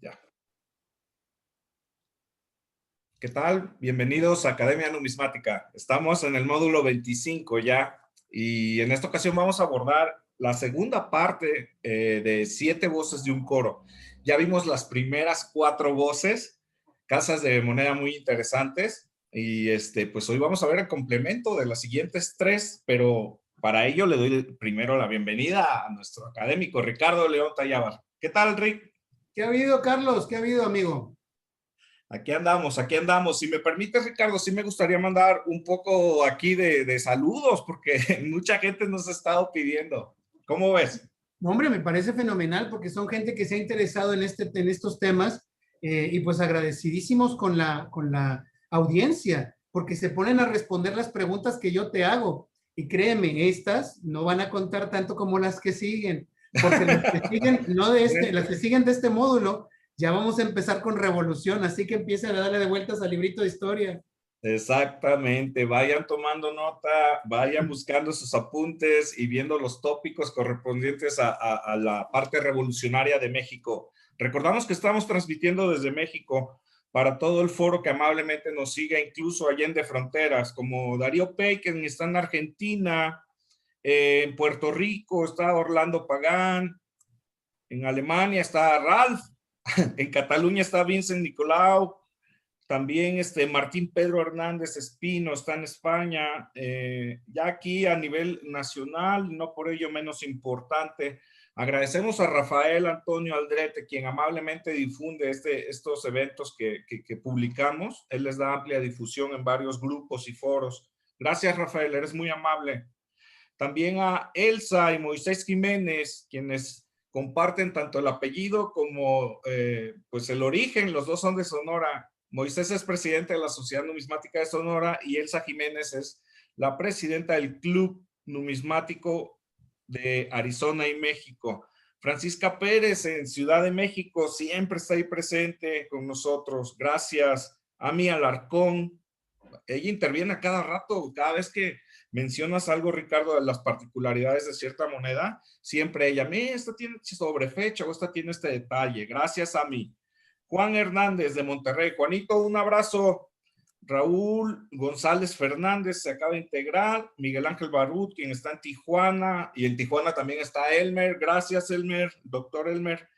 Ya. ¿Qué tal? Bienvenidos a Academia Numismática. Estamos en el módulo 25 ya y en esta ocasión vamos a abordar la segunda parte de 7 voces de un coro. Ya vimos las primeras 4 voces, casas de moneda muy interesantes y pues hoy vamos a ver el complemento de las siguientes 3, pero para ello le doy primero la bienvenida a nuestro académico Ricardo León Tayábar. ¿Qué tal, Rick? ¿Qué ha habido, Carlos? ¿Qué ha habido, amigo? Aquí andamos, aquí andamos. Si me permites, Ricardo, sí me gustaría mandar un poco aquí de saludos, porque mucha gente nos ha estado pidiendo. ¿Cómo ves? No, hombre, me parece fenomenal porque son gente que se ha interesado en estos temas y pues agradecidísimos con la audiencia porque se ponen a responder las preguntas que yo te hago. Y créeme, estas no van a contar tanto como las que siguen, porque las que siguen, no de este, las que siguen de este módulo, ya vamos a empezar con revolución, así que empiecen a darle de vueltas al librito de historia. Exactamente, vayan tomando nota, vayan buscando sus apuntes y viendo los tópicos correspondientes a la parte revolucionaria de México. Recordamos que estamos transmitiendo desde México para todo el foro que amablemente nos sigue, incluso allende fronteras, como Darío Pey, que está en Argentina, en Puerto Rico está Orlando Pagán, en Alemania está Ralph, en Cataluña está Vincent Nicolau, también Martín Pedro Hernández Espino está en España, ya aquí a nivel nacional, no por ello menos importante. Agradecemos a Rafael Antonio Aldrete, quien amablemente difunde estos eventos que publicamos. Él les da amplia difusión en varios grupos y foros. Gracias, Rafael, eres muy amable. También a Elsa y Moisés Jiménez, quienes comparten tanto el apellido como pues el origen. Los dos son de Sonora. Moisés es presidente de la Sociedad Numismática de Sonora y Elsa Jiménez es la presidenta del Club Numismático de Arizona y México. Francisca Pérez en Ciudad de México siempre está ahí presente con nosotros. Gracias. Ami Alarcón, ella interviene a cada rato, cada vez que mencionas algo, Ricardo, de las particularidades de cierta moneda, siempre ella, esta tiene sobrefecha o esta tiene este detalle. Gracias a mí. Juan Hernández de Monterrey. Juanito, un abrazo. Raúl González Fernández se acaba de integrar. Miguel Ángel Barut, quien está en Tijuana, y en Tijuana también está Elmer. Gracias, Elmer, doctor Elmer.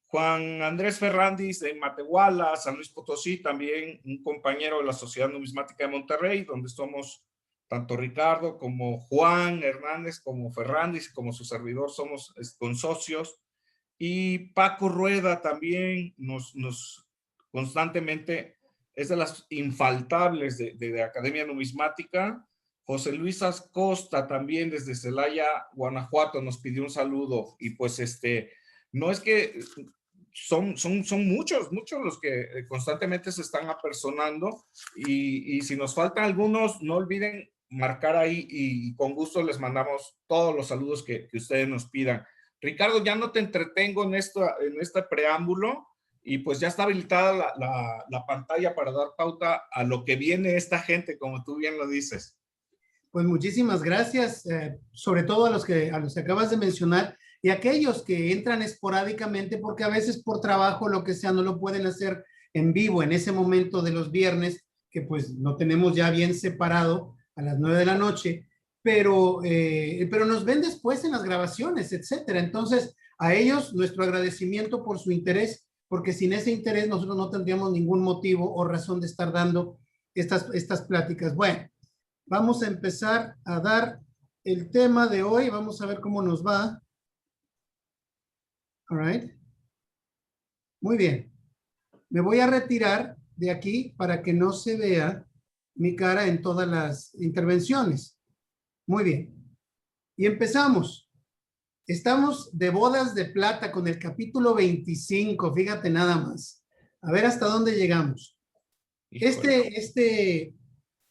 Juan Andrés Ferrandis en Matehuala, San Luis Potosí, también un compañero de la Sociedad Numismática de Monterrey, donde somos tanto Ricardo como Juan Hernández, como Ferrandis, como su servidor, somos consocios. Y Paco Rueda también nos constantemente es de las infaltables de Academia Numismática. José Luis Acosta también desde Celaya, Guanajuato, nos pidió un saludo. Y pues no es que son muchos los que constantemente se están apersonando y si nos faltan algunos, no olviden marcar ahí y con gusto les mandamos todos los saludos que ustedes nos pidan. Ricardo, ya no te entretengo en este preámbulo y pues ya está habilitada la pantalla para dar pauta a lo que viene esta gente, como tú bien lo dices. Pues muchísimas gracias, sobre todo a los que acabas de mencionar y aquellos que entran esporádicamente porque a veces por trabajo, lo que sea, no lo pueden hacer en vivo en ese momento de los viernes, que pues lo tenemos ya bien separado a las 9 de la noche, pero nos ven después en las grabaciones, etcétera. Entonces, a ellos nuestro agradecimiento por su interés, porque sin ese interés nosotros no tendríamos ningún motivo o razón de estar dando estas pláticas. Bueno, vamos a empezar a dar el tema de hoy. Vamos a ver cómo nos va. All right. Muy bien. Me voy a retirar de aquí para que no se vea mi cara en todas las intervenciones. Muy bien. Y empezamos. Estamos de bodas de plata con el capítulo 25. Fíjate nada más. A ver hasta dónde llegamos.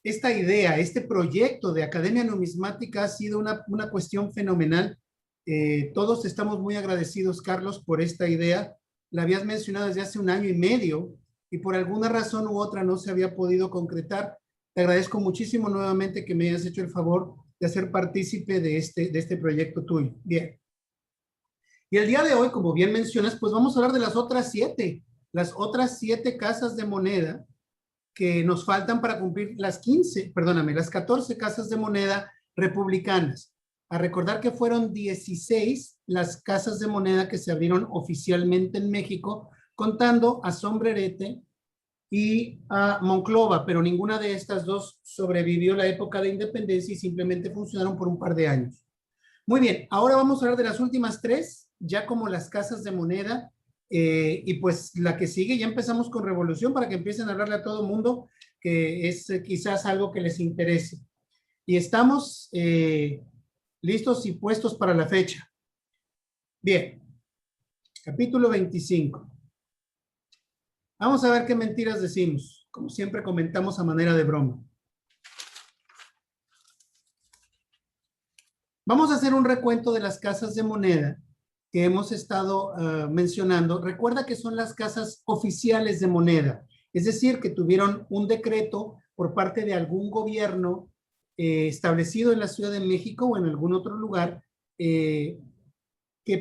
Esta idea, este proyecto de Academia Numismática ha sido una cuestión fenomenal. Todos estamos muy agradecidos, Carlos, por esta idea. La habías mencionado desde hace 1 año y medio y por alguna razón u otra no se había podido concretar. Te agradezco muchísimo nuevamente que me hayas hecho el favor de hacer partícipe de este proyecto tuyo. Bien. Y el día de hoy, como bien mencionas, pues vamos a hablar de las otras siete casas de moneda que nos faltan para cumplir las 14 casas de moneda republicanas. A recordar que fueron 16 las casas de moneda que se abrieron oficialmente en México, contando a Sombrerete y a Monclova, pero ninguna de estas dos sobrevivió la época de independencia y simplemente funcionaron por un par de años. Muy bien, ahora vamos a hablar de las últimas tres, ya como las casas de moneda, y pues la que sigue, ya empezamos con Revolución para que empiecen a hablarle a todo el mundo, que es quizás algo que les interese. Y estamos listos y puestos para la fecha. Bien, capítulo 25. Vamos a ver qué mentiras decimos. Como siempre comentamos a manera de broma. Vamos a hacer un recuento de las casas de moneda que hemos estado mencionando. Recuerda que son las casas oficiales de moneda, es decir, que tuvieron un decreto por parte de algún gobierno establecido en la Ciudad de México o en algún otro lugar que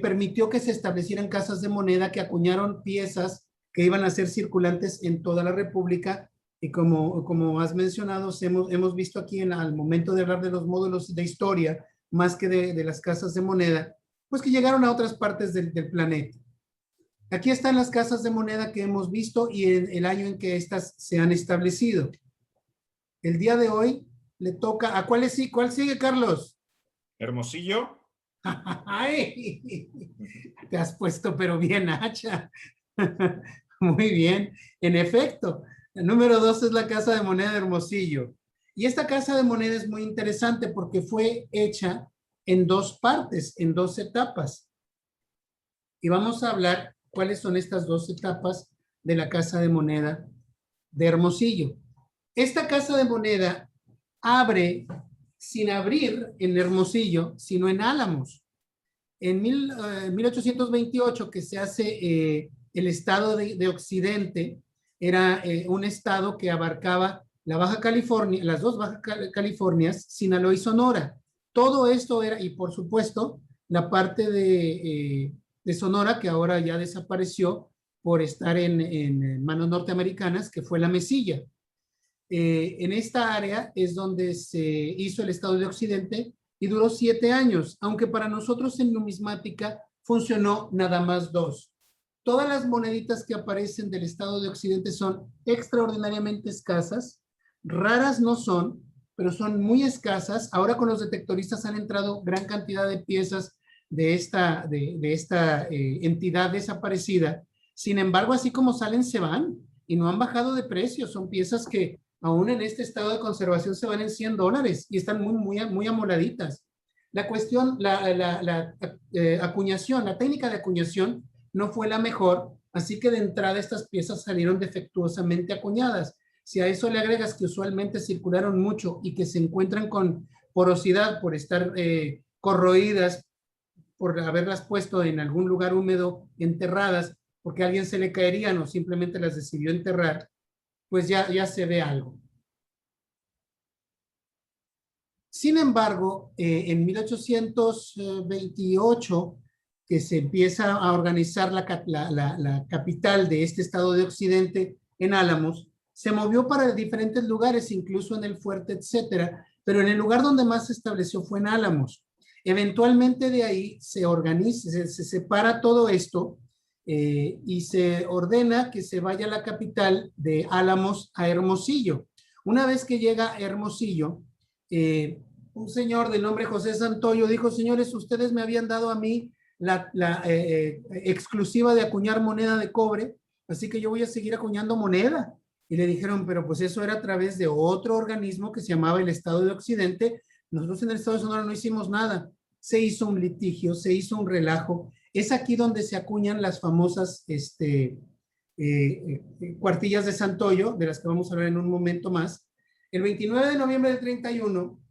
permitió que se establecieran casas de moneda que acuñaron piezas que iban a ser circulantes en toda la República. Y como has mencionado, hemos visto aquí al momento de hablar de los módulos de historia, más que de las casas de moneda, pues que llegaron a otras partes del planeta. Aquí están las casas de moneda que hemos visto y el año en que estas se han establecido. El día de hoy le toca, ¿a cuál sigue, Carlos? Hermosillo. Ay, te has puesto pero bien hacha. Muy bien, en efecto. El número 2 es la Casa de Moneda de Hermosillo. Y esta Casa de Moneda es muy interesante porque fue hecha en dos partes, en dos etapas. Y vamos a hablar cuáles son estas dos etapas de la Casa de Moneda de Hermosillo. Esta Casa de Moneda abre sin abrir en Hermosillo, sino en Álamos. En 1828, que se hace el estado de Occidente, era un estado que abarcaba la Baja California, las dos Baja Californias, Sinaloa y Sonora. Todo esto era, y por supuesto, la parte de Sonora, que ahora ya desapareció por estar en manos norteamericanas, que fue la Mesilla. En esta área es donde se hizo el estado de Occidente y duró 7 años, aunque para nosotros en numismática funcionó nada más 2. Todas las moneditas que aparecen del estado de Occidente son extraordinariamente escasas, raras no son, pero son muy escasas. Ahora con los detectoristas han entrado gran cantidad de piezas de esta entidad desaparecida. Sin embargo, así como salen, se van y no han bajado de precio. Son piezas que aún en este estado de conservación se van en $100 y están muy amoladitas. La cuestión, la acuñación, la técnica de acuñación no fue la mejor, así que de entrada estas piezas salieron defectuosamente acuñadas. Si a eso le agregas que usualmente circularon mucho y que se encuentran con porosidad por estar corroídas, por haberlas puesto en algún lugar húmedo, enterradas, porque a alguien se le caerían o simplemente las decidió enterrar, pues ya se ve algo. Sin embargo, en 1828, que se empieza a organizar la capital de este estado de Occidente en Álamos, se movió para diferentes lugares, incluso en el fuerte, etcétera, pero en el lugar donde más se estableció fue en Álamos. Eventualmente de ahí se organiza, se separa todo esto y se ordena que se vaya a la capital de Álamos a Hermosillo. Una vez que llega a Hermosillo, un señor de nombre José Santoyo dijo: señores, ustedes me habían dado a mí la exclusiva de acuñar moneda de cobre, así que yo voy a seguir acuñando moneda. Y le dijeron: pero pues eso era a través de otro organismo que se llamaba el Estado de Occidente. Nosotros en el Estado de Sonora no hicimos nada. Se hizo un litigio, se hizo un relajo. Es aquí donde se acuñan las famosas cuartillas de Santoyo, de las que vamos a hablar en un momento más. El 29 de noviembre del 31,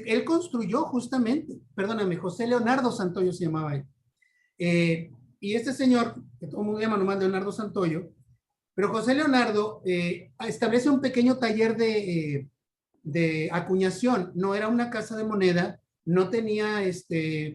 él construyó justamente, perdóname, José Leonardo Santoyo se llamaba él. Y este señor, que todo el mundo llama nomás Leonardo Santoyo, pero José Leonardo establece un pequeño taller de acuñación. No era una casa de moneda, no tenía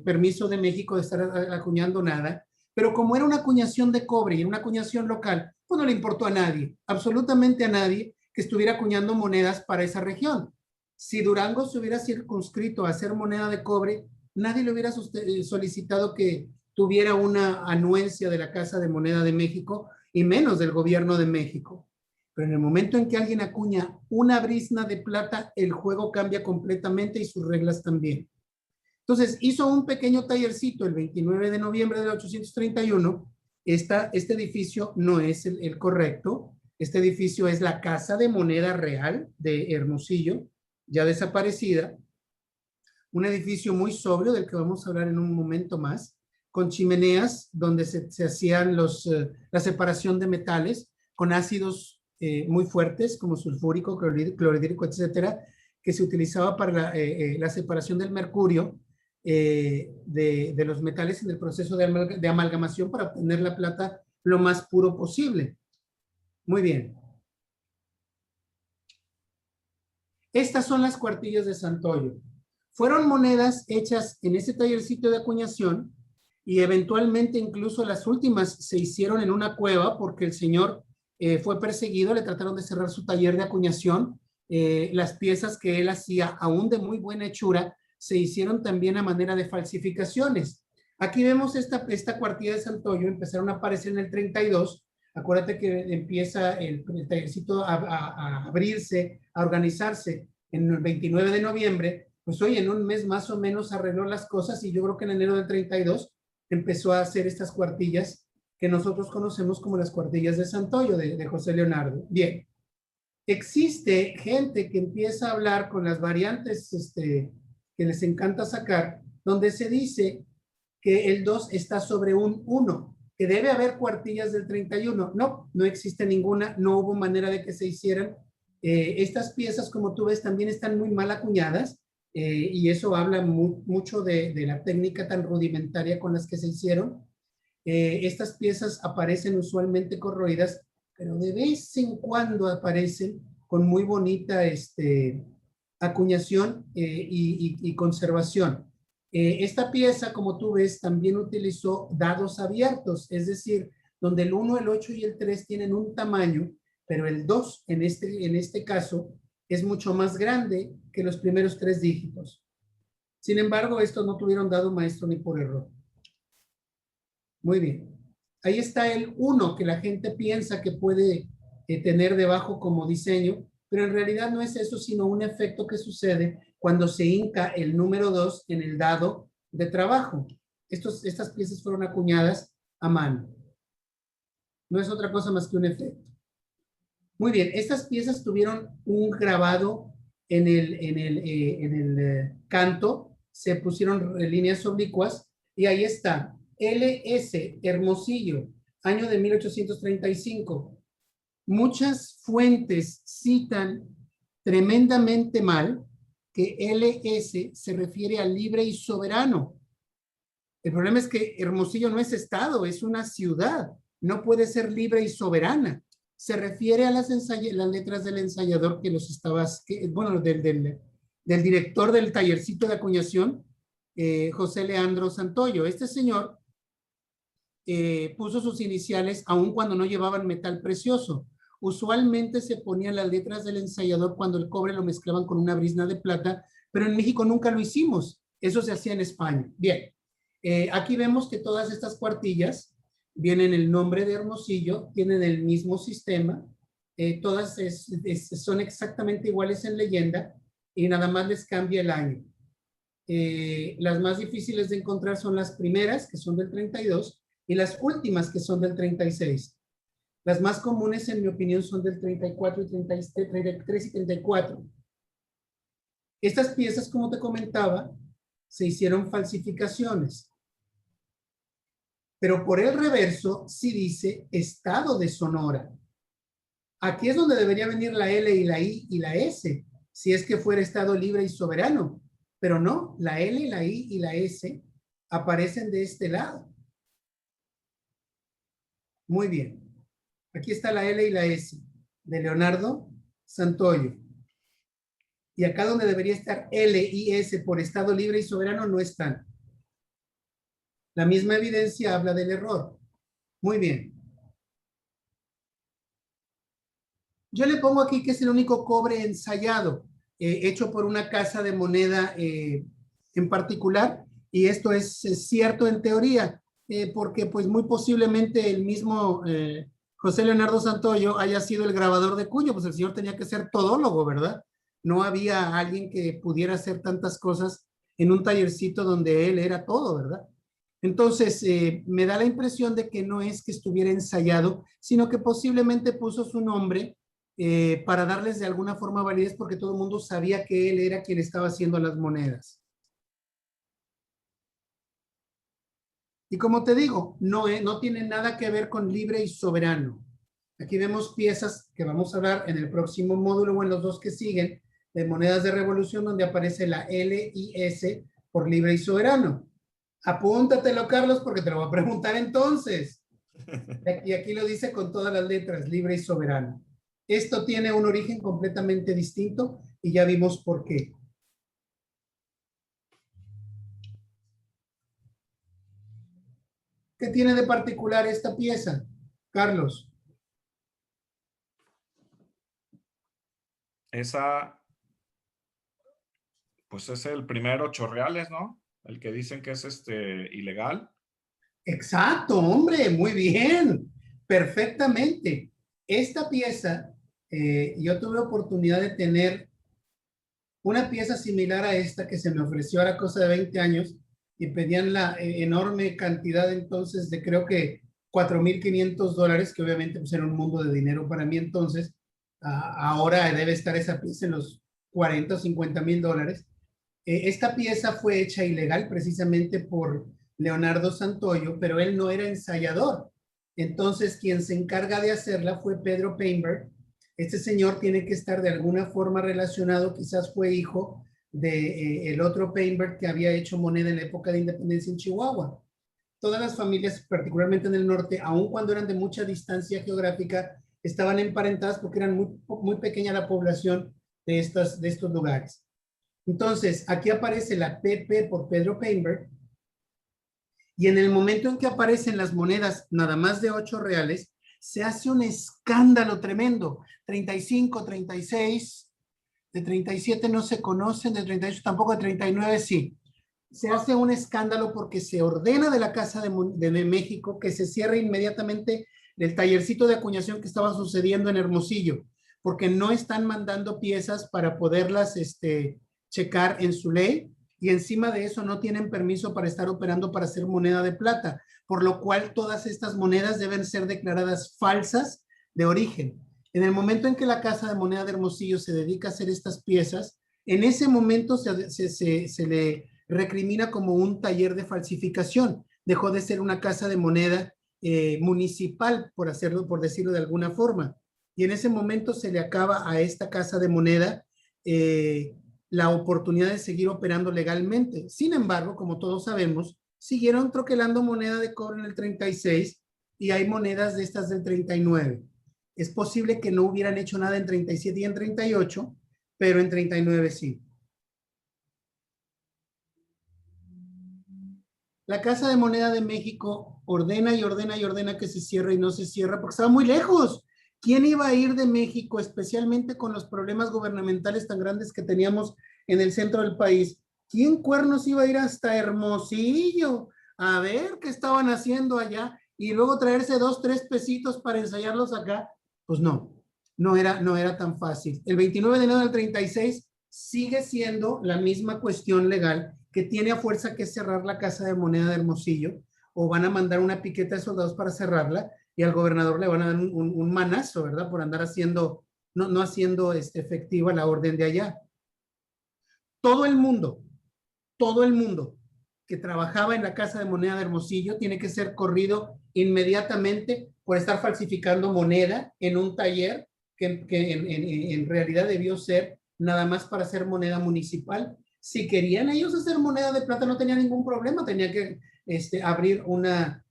permiso de México de estar acuñando nada. Pero como era una acuñación de cobre y era una acuñación local, pues no le importó a nadie, absolutamente a nadie, que estuviera acuñando monedas para esa región. Si Durango se hubiera circunscrito a hacer moneda de cobre, nadie le hubiera solicitado que tuviera una anuencia de la Casa de Moneda de México y menos del gobierno de México. Pero en el momento en que alguien acuña una brizna de plata, el juego cambia completamente y sus reglas también. Entonces hizo un pequeño tallercito el 29 de noviembre de 1831. Este edificio no es el correcto. Este edificio es la Casa de Moneda Real de Hermosillo, ya desaparecida. Un edificio muy sobrio del que vamos a hablar en un momento más, con chimeneas donde se hacían la separación de metales con ácidos muy fuertes como sulfúrico, clorhídrico, etcétera, que se utilizaba para la separación del mercurio de los metales en el proceso de amalgamación para obtener la plata lo más puro posible. Muy bien. Estas son las cuartillas de Santoyo. Fueron monedas hechas en ese tallercito de acuñación y eventualmente incluso las últimas se hicieron en una cueva porque el señor fue perseguido, le trataron de cerrar su taller de acuñación. Las piezas que él hacía, aún de muy buena hechura, se hicieron también a manera de falsificaciones. Aquí vemos esta cuartilla de Santoyo, empezaron a aparecer en el 32. Acuérdate que empieza el tallercito a abrirse, a organizarse en el 29 de noviembre. Pues hoy en un mes más o menos arregló las cosas y yo creo que en enero del 32 empezó a hacer estas cuartillas que nosotros conocemos como las cuartillas de Santoyo, de José Leonardo. Bien, existe gente que empieza a hablar con las variantes que les encanta sacar, donde se dice que el 2 está sobre un 1, que debe haber cuartillas del 31. No, no existe ninguna, no hubo manera de que se hicieran. Estas piezas, como tú ves, también están muy mal acuñadas y eso habla mucho de la técnica tan rudimentaria con las que se hicieron. Estas piezas aparecen usualmente corroídas, pero de vez en cuando aparecen con muy bonita acuñación y conservación. Esta pieza, como tú ves, también utilizó dados abiertos, es decir, donde el 1, el 8 y el 3 tienen un tamaño, pero el 2 en este caso es mucho más grande que los primeros 3 dígitos. Sin embargo, estos no tuvieron dado maestro ni por error. Muy bien. Ahí está el 1 que la gente piensa que puede tener debajo como diseño, pero en realidad no es eso, sino un efecto que sucede cuando se hinca el número 2 en el dado de trabajo. Estas piezas fueron acuñadas a mano. No es otra cosa más que un efecto. Muy bien, estas piezas tuvieron un grabado en el canto, se pusieron líneas oblicuas y ahí está. LS Hermosillo, año de 1835. Muchas fuentes citan tremendamente mal que LS se refiere a libre y soberano. El problema es que Hermosillo no es estado, es una ciudad. No puede ser libre y soberana. Se refiere a las letras del ensayador que los estabas, bueno, del director del tallercito de acuñación, José Leandro Santoyo. Este señor puso sus iniciales aun cuando no llevaban metal precioso. Usualmente se ponían las letras del ensayador cuando el cobre lo mezclaban con una brizna de plata, pero en México nunca lo hicimos. Eso se hacía en España. Bien, aquí vemos que todas estas cuartillas vienen el nombre de Hermosillo, tienen el mismo sistema, todas son exactamente iguales en leyenda y nada más les cambia el año. Las más difíciles de encontrar son las primeras, que son del 32, y las últimas, que son del 36. Las más comunes, en mi opinión, son del 34 y 33 y 34. Estas piezas, como te comentaba, se hicieron falsificaciones. Pero por el reverso sí dice Estado de Sonora. Aquí es donde debería venir la L y la I y la S, si es que fuera Estado libre y soberano. Pero no, la L, la I y la S aparecen de este lado. Muy bien. Aquí está la L y la S de Leonardo Santoyo. Y acá donde debería estar L y S por Estado libre y soberano no están. La misma evidencia habla del error. Muy bien. Yo le pongo aquí que es el único cobre ensayado, hecho por una casa de moneda en particular, y esto es cierto en teoría, porque pues muy posiblemente el mismo José Leonardo Santoyo haya sido el grabador de Cuyo, pues el señor tenía que ser todólogo, ¿verdad? No había alguien que pudiera hacer tantas cosas en un tallercito donde él era todo, ¿verdad? Entonces, me da la impresión de que no es que estuviera ensayado, sino que posiblemente puso su nombre para darles de alguna forma validez porque todo el mundo sabía que él era quien estaba haciendo las monedas. Y como te digo, no tiene nada que ver con libre y soberano. Aquí vemos piezas que vamos a hablar en el próximo módulo o en los dos que siguen de monedas de revolución donde aparece la LIS por libre y soberano. Apúntatelo, Carlos, porque te lo voy a preguntar entonces. Y aquí lo dice con todas las letras, libre y soberano. Esto tiene un origen completamente distinto y ya vimos por qué. ¿Qué tiene de particular esta pieza, Carlos? Esa, pues es el primer 8 reales, ¿no? El que dicen que es ilegal. Exacto, hombre, muy bien, perfectamente. Esta pieza, yo tuve oportunidad de tener una pieza similar a esta que se me ofreció a la cosa de 20 años y pedían la enorme cantidad entonces de creo que $4,500, que obviamente pues era un mundo de dinero para mí entonces. Ahora debe estar esa pieza en los 40 o $50,000. Esta pieza fue hecha ilegal precisamente por Leonardo Santoyo, pero él no era ensayador. Entonces, quien se encarga de hacerla fue Pedro Painberg. Este señor tiene que estar de alguna forma relacionado, quizás fue hijo de el otro Painberg que había hecho moneda en la época de independencia en Chihuahua. Todas las familias, particularmente en el norte, aun cuando eran de mucha distancia geográfica, estaban emparentadas porque eran muy pequeña la población de estos lugares. Entonces, aquí aparece la PP por Pedro Painberg, y en el momento en que aparecen las monedas nada más de 8 reales, se hace un escándalo tremendo. 35, 36, de 37 no se conocen, de 38 tampoco, de 39 sí. Se hace un escándalo porque se ordena de la Casa de México que se cierre inmediatamente el tallercito de acuñación que estaba sucediendo en Hermosillo, porque no están mandando piezas para poderlas checar en su ley, y encima de eso no tienen permiso para estar operando para hacer moneda de plata, por lo cual todas estas monedas deben ser declaradas falsas de origen. En el momento en que la Casa de Moneda de Hermosillo se dedica a hacer estas piezas, en ese momento se le recrimina como un taller de falsificación. Dejó de ser una casa de moneda municipal, por decirlo de alguna forma. Y en ese momento se le acaba a esta casa de moneda la oportunidad de seguir operando legalmente. Sin embargo, como todos sabemos, siguieron troquelando moneda de cobre en el 36 y hay monedas de estas del 39. Es posible que no hubieran hecho nada en 37 y en 38, pero en 39 sí. La Casa de Moneda de México ordena y ordena y ordena que se cierre y no se cierra porque estaba muy lejos. ¿Quién iba a ir de México, especialmente con los problemas gubernamentales tan grandes que teníamos en el centro del país? ¿Quién cuernos iba a ir hasta Hermosillo a ver qué estaban haciendo allá y luego traerse 2, 3 pesitos para ensayarlos acá? Pues no era tan fácil. El 29 de enero del 36 sigue siendo la misma cuestión legal que tiene a fuerza que cerrar la Casa de Moneda de Hermosillo, o van a mandar una piqueta de soldados para cerrarla y al gobernador le van a dar un manazo, ¿verdad? Por andar haciendo, no haciendo efectiva la orden de allá. Todo el mundo que trabajaba en la Casa de Moneda de Hermosillo tiene que ser corrido inmediatamente por estar falsificando moneda en un taller que en realidad debió ser nada más para hacer moneda municipal. Si querían ellos hacer moneda de plata no tenía ningún problema, tenía que abrir una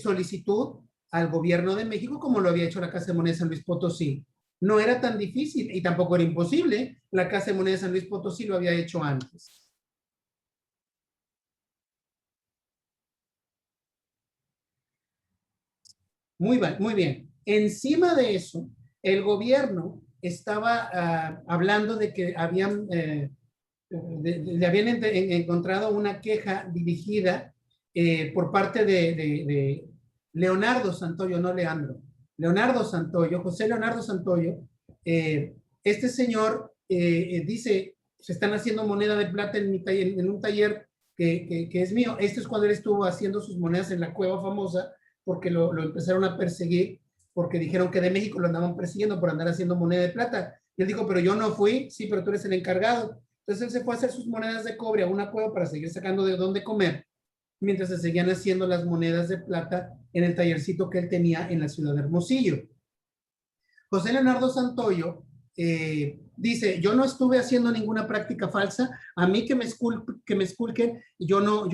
solicitud al gobierno de México como lo había hecho la Casa de Moneda de San Luis Potosí. No era tan difícil y tampoco era imposible. La Casa de Moneda de San Luis Potosí lo había hecho antes. Muy bien. Encima de eso, el gobierno estaba hablando de que le habían encontrado una queja dirigida por parte de Leonardo Santoyo, no Leandro. Leonardo Santoyo, José Leonardo Santoyo. Este señor dice, se están haciendo moneda de plata en, mi taller, en un taller que es mío. Esto es cuando él estuvo haciendo sus monedas en la cueva famosa, porque lo empezaron a perseguir, porque dijeron que de México lo andaban persiguiendo por andar haciendo moneda de plata. Y él dijo, pero yo no fui. Sí, pero tú eres el encargado. Entonces él se fue a hacer sus monedas de cobre a una cueva para seguir sacando de dónde comer, mientras se seguían haciendo las monedas de plata en el tallercito que él tenía en la ciudad de Hermosillo. José Leonardo Santoyo dice, yo no estuve haciendo ninguna práctica falsa, a mí que me esculquen, yo no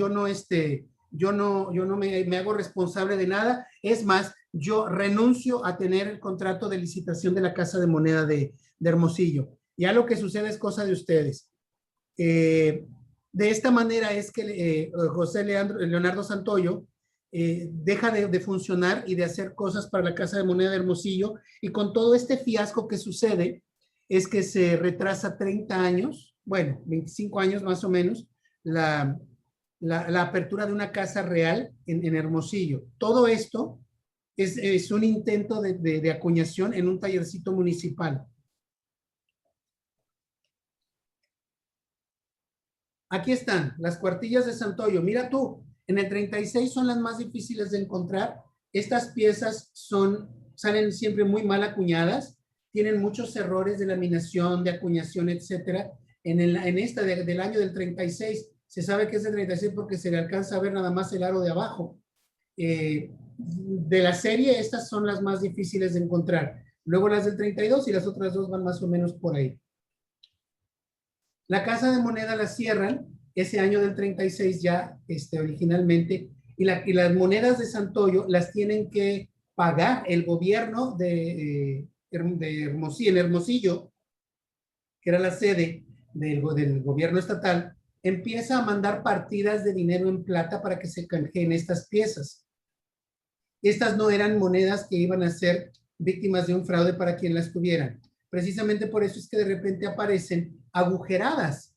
me hago responsable de nada. Es más, yo renuncio a tener el contrato de licitación de la Casa de Moneda de Hermosillo. Ya lo que sucede es cosa de ustedes. De esta manera es que José Leonardo Santoyo deja de funcionar y de hacer cosas para la Casa de Moneda de Hermosillo, y con todo este fiasco que sucede es que se retrasa 30 años, bueno, 25 años más o menos, la apertura de una casa real en Hermosillo. Todo esto es un intento de acuñación en un tallercito municipal. Aquí están las cuartillas de Santoyo. Mira tú, en el 36 son las más difíciles de encontrar. Estas piezas salen siempre muy mal acuñadas, tienen muchos errores de laminación, de acuñación, etcétera. En esta del año del 36, se sabe que es del 36 porque se le alcanza a ver nada más el aro de abajo. De la serie, estas son las más difíciles de encontrar. Luego las del 32 y las otras dos van más o menos por ahí. La Casa de Moneda la cierran ese año del 36 ya originalmente, y las monedas de Santoyo las tienen que pagar el gobierno de Hermosillo, en Hermosillo, que era la sede del gobierno estatal. Empieza a mandar partidas de dinero en plata para que se canjeen estas piezas. Estas no eran monedas que iban a ser víctimas de un fraude para quien las tuvieran. Precisamente por eso es que de repente aparecen agujeradas.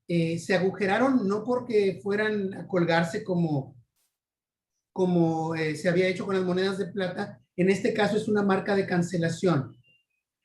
Se agujeraron no porque fueran a colgarse como se había hecho con las monedas de plata. En este caso es una marca de cancelación.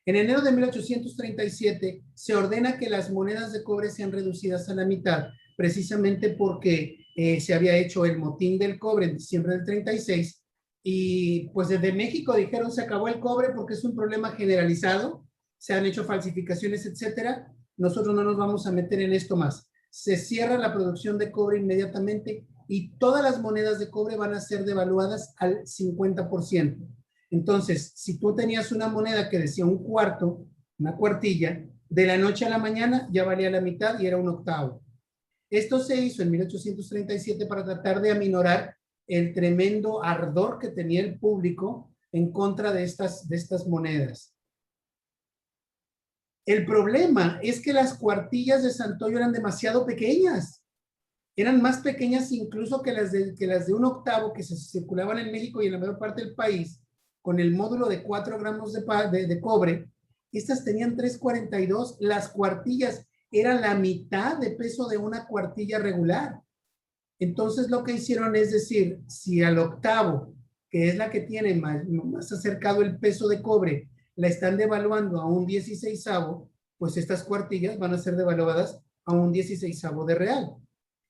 En enero de 1837 se ordena que las monedas de cobre sean reducidas a la mitad, precisamente porque se había hecho el motín del cobre en diciembre del 36, y pues desde México dijeron se acabó el cobre porque es un problema generalizado, se han hecho falsificaciones, etcétera. Nosotros no nos vamos a meter en esto más. Se cierra la producción de cobre inmediatamente y todas las monedas de cobre van a ser devaluadas al 50%. Entonces, si tú tenías una moneda que decía un cuarto, una cuartilla, de la noche a la mañana ya valía la mitad y era un octavo. Esto se hizo en 1837 para tratar de aminorar el tremendo ardor que tenía el público en contra de estas monedas. El problema es que las cuartillas de Santoyo eran demasiado pequeñas. Eran más pequeñas incluso que las de un octavo que se circulaban en México y en la mayor parte del país, con el módulo de 4 gramos de cobre. Estas tenían 3.42. Las cuartillas eran la mitad de peso de una cuartilla regular. Entonces lo que hicieron es decir, si al octavo, que es la que tiene más acercado el peso de cobre, la están devaluando a un 16avo, pues estas cuartillas van a ser devaluadas a un 16avo de real.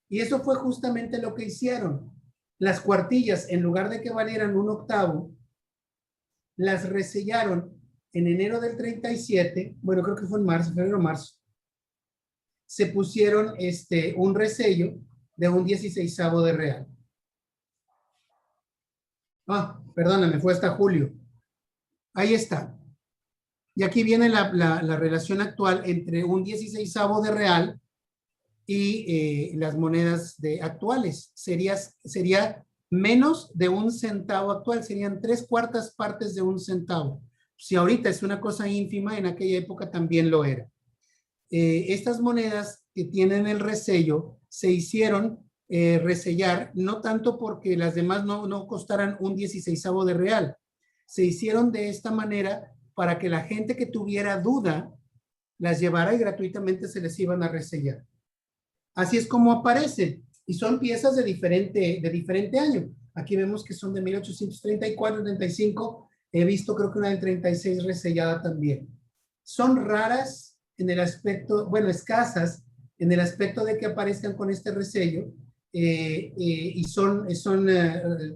Y eso fue justamente lo que hicieron. Las cuartillas, en lugar de que valieran un octavo, las resellaron en enero del 37, bueno, creo que fue en marzo, febrero o marzo. Se pusieron un resello de un 16avo de real. Perdóname, fue hasta julio. Ahí está. Y aquí viene la relación actual entre un 16avo de real y las monedas actuales. Sería menos de un centavo actual, serían 3/4 partes de un centavo. Si ahorita es una cosa ínfima, en aquella época también lo era. Estas monedas que tienen el resello se hicieron resellar, no tanto porque las demás no costaran un 16avo de real, se hicieron de esta manera para que la gente que tuviera duda las llevara y gratuitamente se les iban a resellar. Así es como aparece. Y son piezas de diferente año. Aquí vemos que son de 1834, 35. He visto creo que una del 36 resellada también. Son raras en el aspecto, bueno, escasas en el aspecto de que aparezcan con este resello y son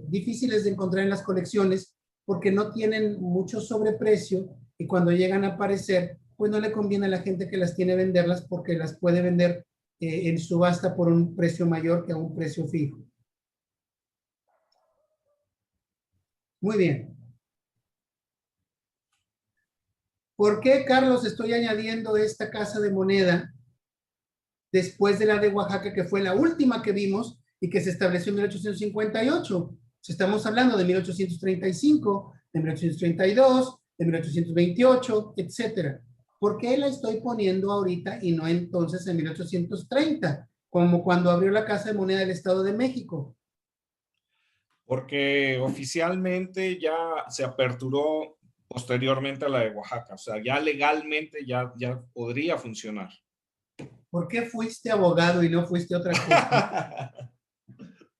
difíciles de encontrar en las colecciones porque no tienen mucho sobreprecio y cuando llegan a aparecer, pues no le conviene a la gente que las tiene venderlas porque las puede vender en subasta por un precio mayor que a un precio fijo. Muy bien. ¿Por qué, Carlos, estoy añadiendo esta casa de moneda después de la de Oaxaca, que fue la última que vimos y que se estableció en 1858? Estamos hablando de 1835, de 1832, de 1828, etcétera. ¿Por qué la estoy poniendo ahorita y no entonces en 1830, como cuando abrió la Casa de Moneda del Estado de México? Porque oficialmente ya se aperturó posteriormente a la de Oaxaca, o sea, ya legalmente ya podría funcionar. ¿Por qué fuiste abogado y no fuiste otra cosa?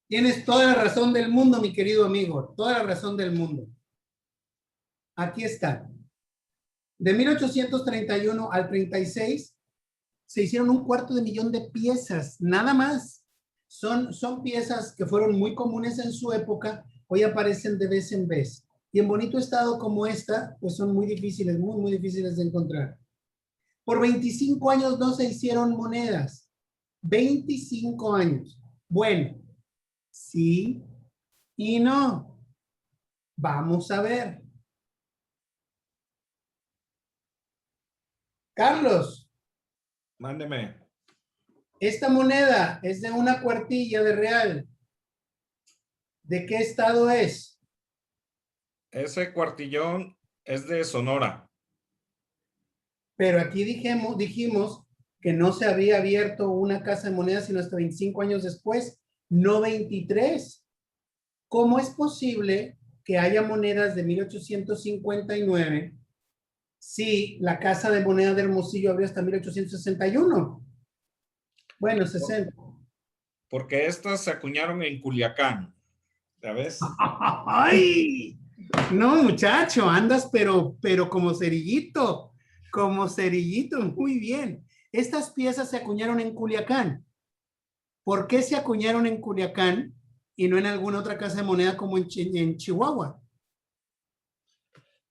Tienes toda la razón del mundo, mi querido amigo, toda la razón del mundo. Aquí está. De 1831 al 36 se hicieron 250,000 de piezas, nada más. Son piezas que fueron muy comunes en su época, hoy aparecen de vez en vez. Y en bonito estado como esta, pues son muy difíciles, muy difíciles de encontrar. Por 25 años no se hicieron monedas. 25 años. Bueno, sí y no. Vamos a ver. Carlos. Mándeme. Esta moneda es de una cuartilla de real. ¿De qué estado es? Ese cuartillón es de Sonora. Pero aquí dijimos que no se había abierto una casa de monedas sino hasta 25 años después, no 23. ¿Cómo es posible que haya monedas de 1859 si la casa de moneda de Hermosillo abrió hasta 1861? Bueno, 60. Porque estas se acuñaron en Culiacán, ¿sabes? ¡Ay! No, muchacho, andas pero como cerillito, muy bien. Estas piezas se acuñaron en Culiacán. ¿Por qué se acuñaron en Culiacán y no en alguna otra casa de moneda como en Chihuahua?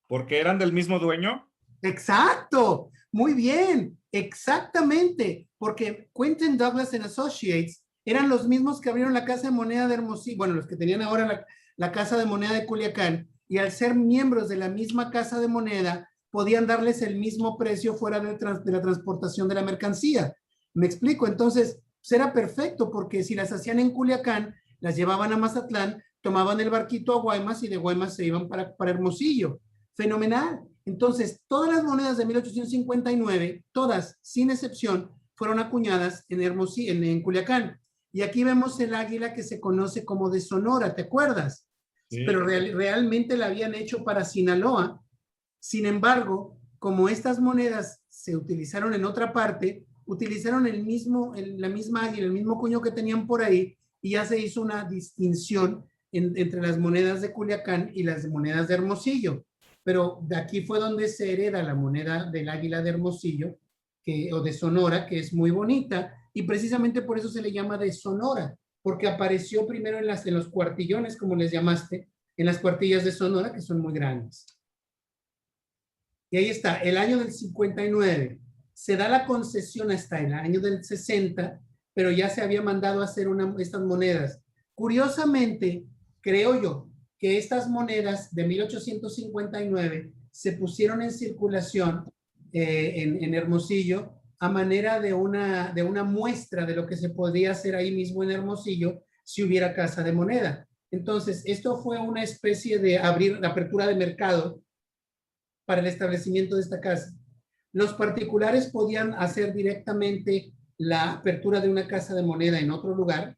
¿Porque eran del mismo dueño? Exacto, muy bien, exactamente, porque Quentin Douglas and Associates eran los mismos que abrieron la casa de moneda de Hermosillo, bueno, los que tenían ahora la casa de moneda de Culiacán, y al ser miembros de la misma casa de moneda, podían darles el mismo precio fuera de la transportación de la mercancía. ¿Me explico? Entonces, pues era perfecto, porque si las hacían en Culiacán, las llevaban a Mazatlán, tomaban el barquito a Guaymas y de Guaymas se iban para Hermosillo. Fenomenal. Entonces, todas las monedas de 1859, todas, sin excepción, fueron acuñadas en Culiacán. Y aquí vemos el águila que se conoce como de Sonora, ¿te acuerdas? Sí. Pero realmente la habían hecho para Sinaloa. Sin embargo, como estas monedas se utilizaron en otra parte, utilizaron la misma águila, el mismo cuño que tenían por ahí, y ya se hizo una distinción entre las monedas de Culiacán y las monedas de Hermosillo. Pero de aquí fue donde se hereda la moneda del águila de Hermosillo, o de Sonora, que es muy bonita, y precisamente por eso se le llama de Sonora, porque apareció primero en los cuartillones, como les llamaste, en las cuartillas de Sonora, que son muy grandes. Y ahí está, el año del 59, se da la concesión hasta el año del 60, pero ya se había mandado a hacer estas monedas. Curiosamente, creo yo, que estas monedas de 1859 se pusieron en circulación en Hermosillo a manera de una muestra de lo que se podía hacer ahí mismo en Hermosillo si hubiera casa de moneda. Entonces, esto fue una especie de apertura de mercado para el establecimiento de esta casa. Los particulares podían hacer directamente la apertura de una casa de moneda en otro lugar,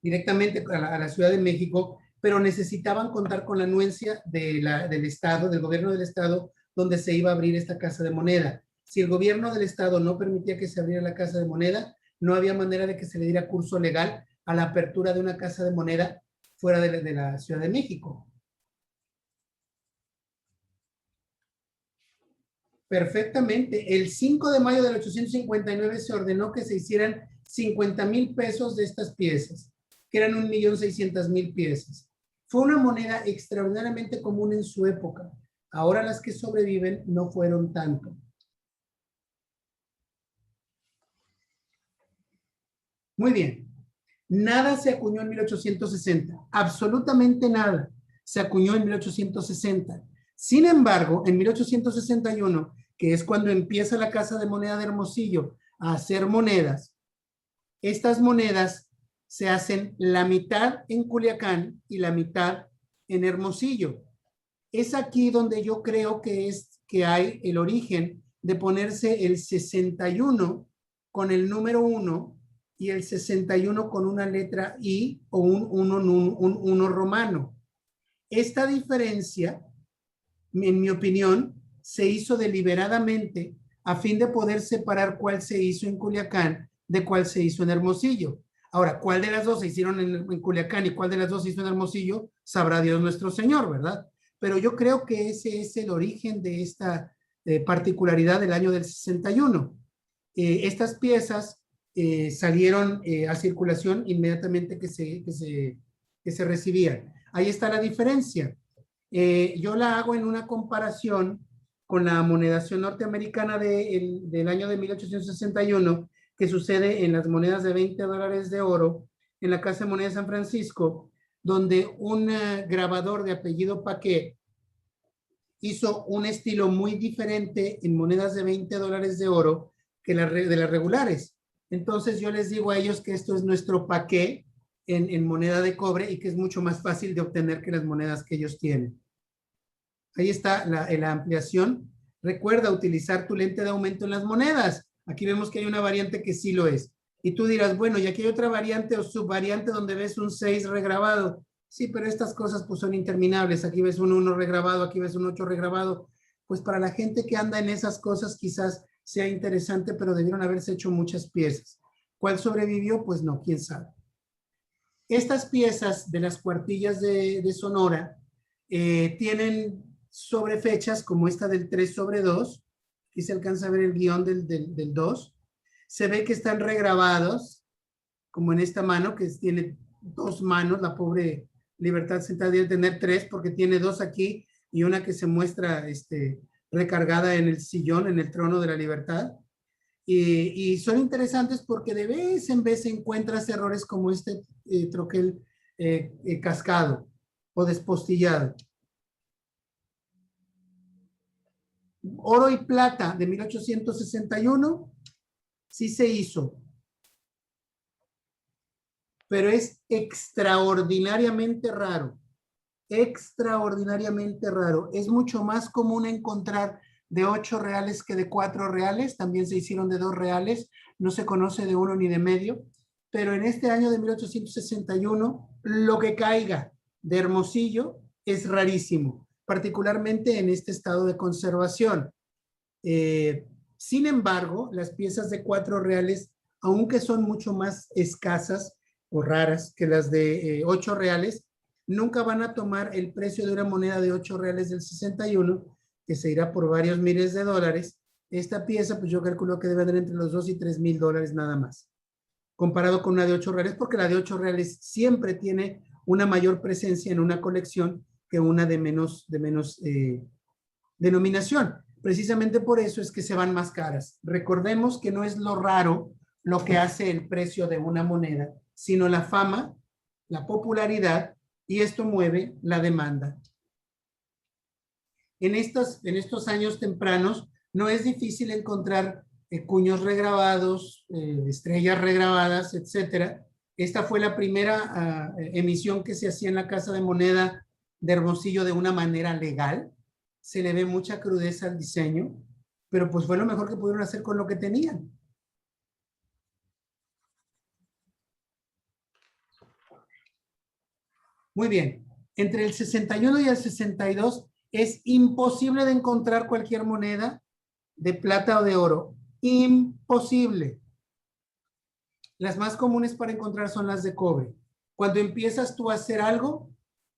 directamente a la Ciudad de México, pero necesitaban contar con la anuencia del Estado, del gobierno del Estado, donde se iba a abrir esta casa de moneda. Si el gobierno del Estado no permitía que se abriera la casa de moneda, no había manera de que se le diera curso legal a la apertura de una casa de moneda fuera de la Ciudad de México. Perfectamente. El 5 de mayo del 859 se ordenó que se hicieran 50,000 pesos de estas piezas, que eran 1,600,000 piezas. Fue una moneda extraordinariamente común en su época. Ahora las que sobreviven no fueron tanto. Muy bien. Nada se acuñó en 1860. Absolutamente nada se acuñó en 1860. Sin embargo, en 1861, que es cuando empieza la Casa de Moneda de Hermosillo a hacer monedas, estas monedas se hacen la mitad en Culiacán y la mitad en Hermosillo. Es aquí donde yo creo que hay el origen de ponerse el 61 con el número 1 y el 61 con una letra I o un 1 romano. Esta diferencia, en mi opinión, se hizo deliberadamente a fin de poder separar cuál se hizo en Culiacán de cuál se hizo en Hermosillo. Ahora, cuál de las dos se hicieron en Culiacán y cuál de las dos se hizo en Hermosillo, sabrá Dios nuestro Señor, ¿verdad? Pero yo creo que ese es el origen de esta particularidad del año del 61. Estas piezas salieron a circulación inmediatamente que se recibían. Ahí está la diferencia. Yo la hago en una comparación con la monedación norteamericana del año de 1861, que sucede en las monedas de $20 de oro en la Casa de Moneda de San Francisco, donde un grabador de apellido Paquet hizo un estilo muy diferente en monedas de $20 de oro que de las regulares. Entonces yo les digo a ellos que esto es nuestro Paquet en moneda de cobre y que es mucho más fácil de obtener que las monedas que ellos tienen. Ahí está la ampliación. Recuerda utilizar tu lente de aumento en las monedas. Aquí vemos que hay una variante que sí lo es. Y tú dirás, bueno, y aquí hay otra variante o subvariante donde ves un 6 regrabado. Sí, pero estas cosas pues son interminables. Aquí ves un 1 regrabado, aquí ves un 8 regrabado. Pues para la gente que anda en esas cosas quizás sea interesante, pero debieron haberse hecho muchas piezas. ¿Cuál sobrevivió? Pues no, quién sabe. Estas piezas de las cuartillas de Sonora tienen sobrefechas como esta del 3/2. Aquí se alcanza a ver el guión del 2. Se ve que están regrabados, como en esta mano, que tiene 2 manos. La pobre Libertad Central debe tener 3 porque tiene 2 aquí y una que se muestra recargada en el sillón, en el trono de la libertad. Y son interesantes porque de vez en vez encuentras errores como este troquel cascado o despostillado. Oro y plata de 1861 sí se hizo, pero es extraordinariamente raro. Extraordinariamente raro. Es mucho más común encontrar de 8 reales que de 4 reales. También se hicieron de 2 reales. No se conoce de 1 ni de medio. Pero en este año de 1861, lo que caiga de Hermosillo es rarísimo, particularmente en este estado de conservación. Sin embargo, las piezas de 4 reales, aunque son mucho más escasas o raras que las de 8 reales, nunca van a tomar el precio de una moneda de 8 reales del 61, que se irá por varios miles de dólares. Esta pieza, pues yo calculo que debe andar entre los 2 y 3 mil dólares nada más, comparado con una de 8 reales, porque la de 8 reales siempre tiene una mayor presencia en una colección que una de menos denominación. Precisamente por eso es que se van más caras. Recordemos que no es lo raro lo que hace el precio de una moneda, sino la fama, la popularidad, y esto mueve la demanda. En estos años tempranos no es difícil encontrar cuños regrabados, estrellas regrabadas, etcétera. Esta fue la primera emisión que se hacía en la Casa de Moneda de Hermosillo de una manera legal. Se le ve mucha crudeza al diseño, pero pues fue lo mejor que pudieron hacer con lo que tenían. Muy bien. Entre el 61 y el 62 es imposible de encontrar cualquier moneda de plata o de oro. Imposible. Las más comunes para encontrar son las de cobre. Cuando empiezas tú a hacer algo,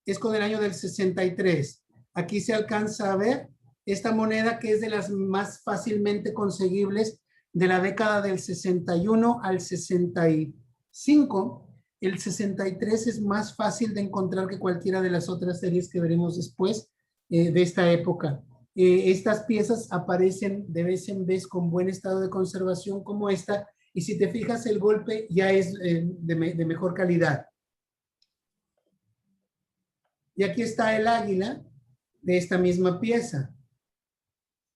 es con el año del 63. Aquí se alcanza a ver esta moneda que es de las más fácilmente conseguibles de la década del 61 al 65. El 63 es más fácil de encontrar que cualquiera de las otras series que veremos después de esta época. Estas piezas aparecen de vez en vez con buen estado de conservación como esta, y si te fijas el golpe ya es de mejor calidad. Y aquí está el águila de esta misma pieza.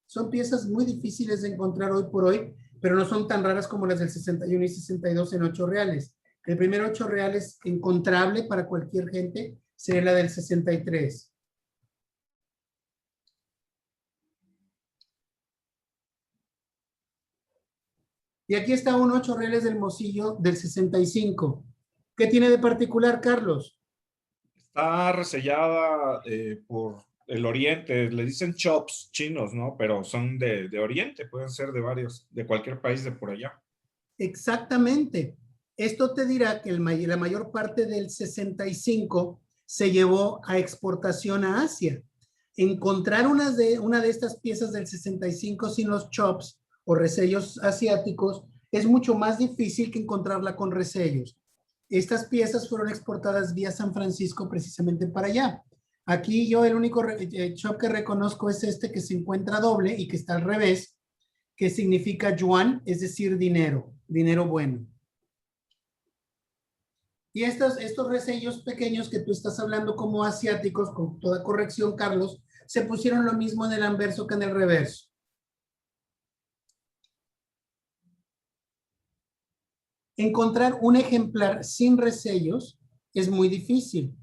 Son piezas muy difíciles de encontrar hoy por hoy, pero no son tan raras como las del 61 y 62 en 8 reales. El primer 8 reales encontrable para cualquier gente sería la del 63. Y aquí está un 8 reales del Hermosillo del 65. ¿Qué tiene de particular, Carlos? Está resellada por el Oriente, le dicen chops chinos, ¿no? Pero son de Oriente, pueden ser de varios, de cualquier país de por allá. Exactamente. Esto te dirá que la mayor parte del 65 se llevó a exportación a Asia. Encontrar una de estas piezas del 65 sin los chops o resellos asiáticos es mucho más difícil que encontrarla con resellos. Estas piezas fueron exportadas vía San Francisco precisamente para allá. Aquí yo el único chop que reconozco es este que se encuentra doble y que está al revés, que significa yuan, es decir, dinero, dinero bueno. Y estos resellos pequeños que tú estás hablando como asiáticos, con toda corrección, Carlos, se pusieron lo mismo en el anverso que en el reverso. Encontrar un ejemplar sin resellos es muy difícil,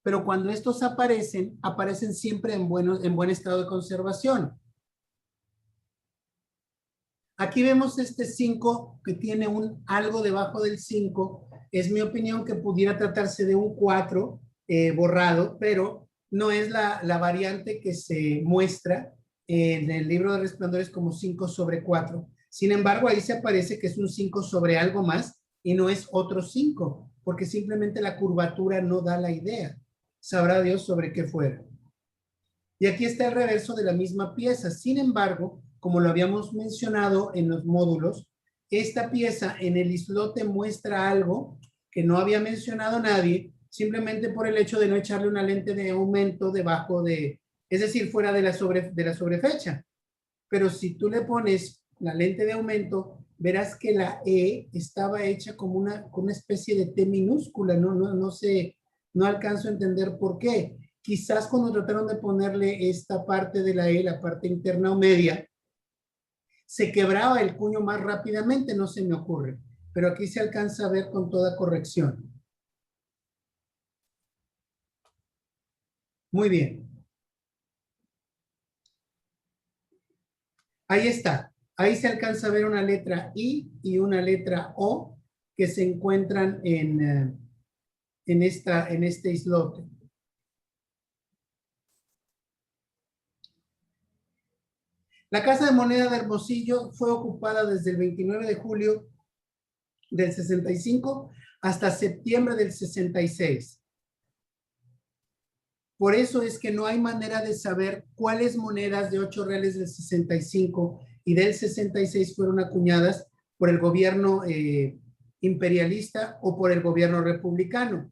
pero cuando estos aparecen, aparecen siempre en buen estado de conservación. Aquí vemos este 5 que tiene algo debajo del 5. Es mi opinión que pudiera tratarse de un 4 borrado, pero no es la variante que se muestra en el libro de resplandores como 5 sobre 4. Sin embargo, ahí se aparece que es un 5 sobre algo más y no es otro 5, porque simplemente la curvatura no da la idea. Sabrá Dios sobre qué fuera. Y aquí está el reverso de la misma pieza. Sin embargo, como lo habíamos mencionado en los módulos, esta pieza en el islote muestra algo que no había mencionado nadie, simplemente por el hecho de no echarle una lente de aumento debajo de, es decir, fuera de la sobrefecha. Pero si tú le pones la lente de aumento, verás que la E estaba hecha como una especie de T minúscula, no alcanzo a entender por qué. Quizás cuando trataron de ponerle esta parte de la E, la parte interna o media, se quebraba el cuño más rápidamente, no se me ocurre. Pero aquí se alcanza a ver con toda corrección. Muy bien. Ahí está. Ahí se alcanza a ver una letra I y una letra O que se encuentran en este islote. La Casa de Moneda de Hermosillo fue ocupada desde el 29 de julio del 65 hasta septiembre del 66. Por eso es que no hay manera de saber cuáles monedas de 8 reales del 65 y del 66 fueron acuñadas por el gobierno imperialista o por el gobierno republicano,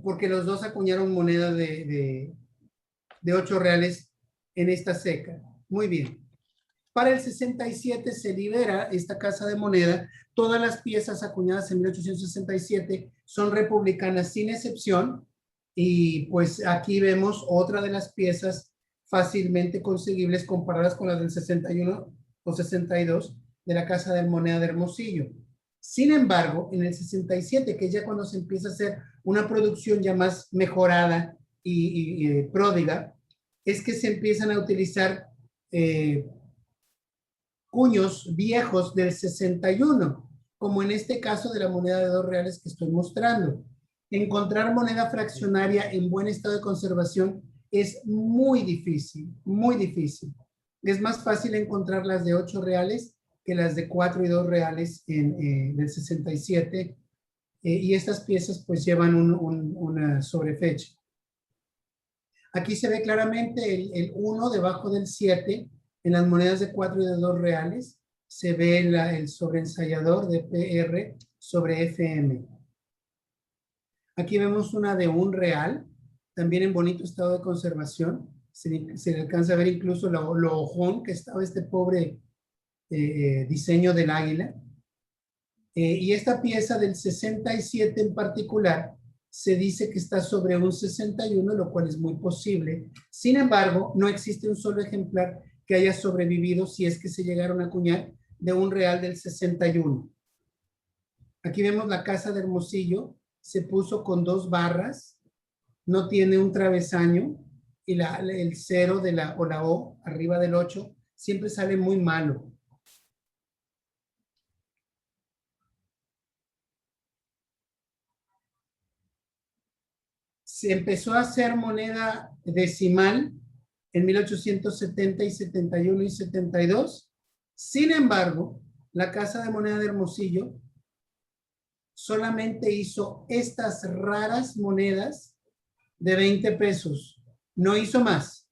porque los dos acuñaron moneda de 8 reales en esta seca. Muy bien. Para el 67 se libera esta casa de moneda. Todas las piezas acuñadas en 1867 son republicanas sin excepción. Y pues aquí vemos otra de las piezas fácilmente conseguibles comparadas con las del 61 o 62 de la Casa de Moneda de Hermosillo. Sin embargo, en el 67, que es ya cuando se empieza a hacer una producción ya más mejorada y pródiga, es que se empiezan a utilizar cuños viejos del 61, como en este caso de la moneda de 2 reales que estoy mostrando. Encontrar moneda fraccionaria en buen estado de conservación es muy difícil, muy difícil. Es más fácil encontrar las de 8 reales que las de 4 y 2 reales del 67. Y estas piezas pues llevan una sobrefecha. Aquí se ve claramente el 1 debajo del 7 en las monedas de 4 y de 2 reales. Se ve el sobreensayador de PR sobre FM. Aquí vemos una de 1 real, también en bonito estado de conservación. Se le alcanza a ver incluso lo ojón que estaba este pobre diseño del águila. Y esta pieza del 67 en particular se dice que está sobre un 61, lo cual es muy posible. Sin embargo, no existe un solo ejemplar que haya sobrevivido si es que se llegaron a acuñar de 1 real del 61. Aquí vemos la casa de Hermosillo, se puso con 2 barras, no tiene un travesaño y el 0 o la O arriba del 8 siempre sale muy malo. Se empezó a hacer moneda decimal en 1870 y 71 y 72. Sin embargo, la Casa de Moneda de Hermosillo solamente hizo estas raras monedas de 20 pesos. No hizo más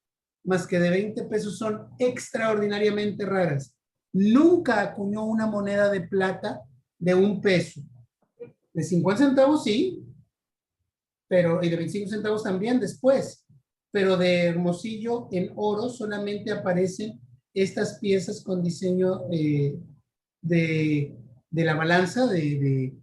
que de 20 pesos. Son extraordinariamente raras. Nunca acuñó una moneda de plata de 1 peso. De 50 centavos sí, pero y de 25 centavos también después. Pero de Hermosillo en oro solamente aparecen estas piezas con diseño de la balanza, de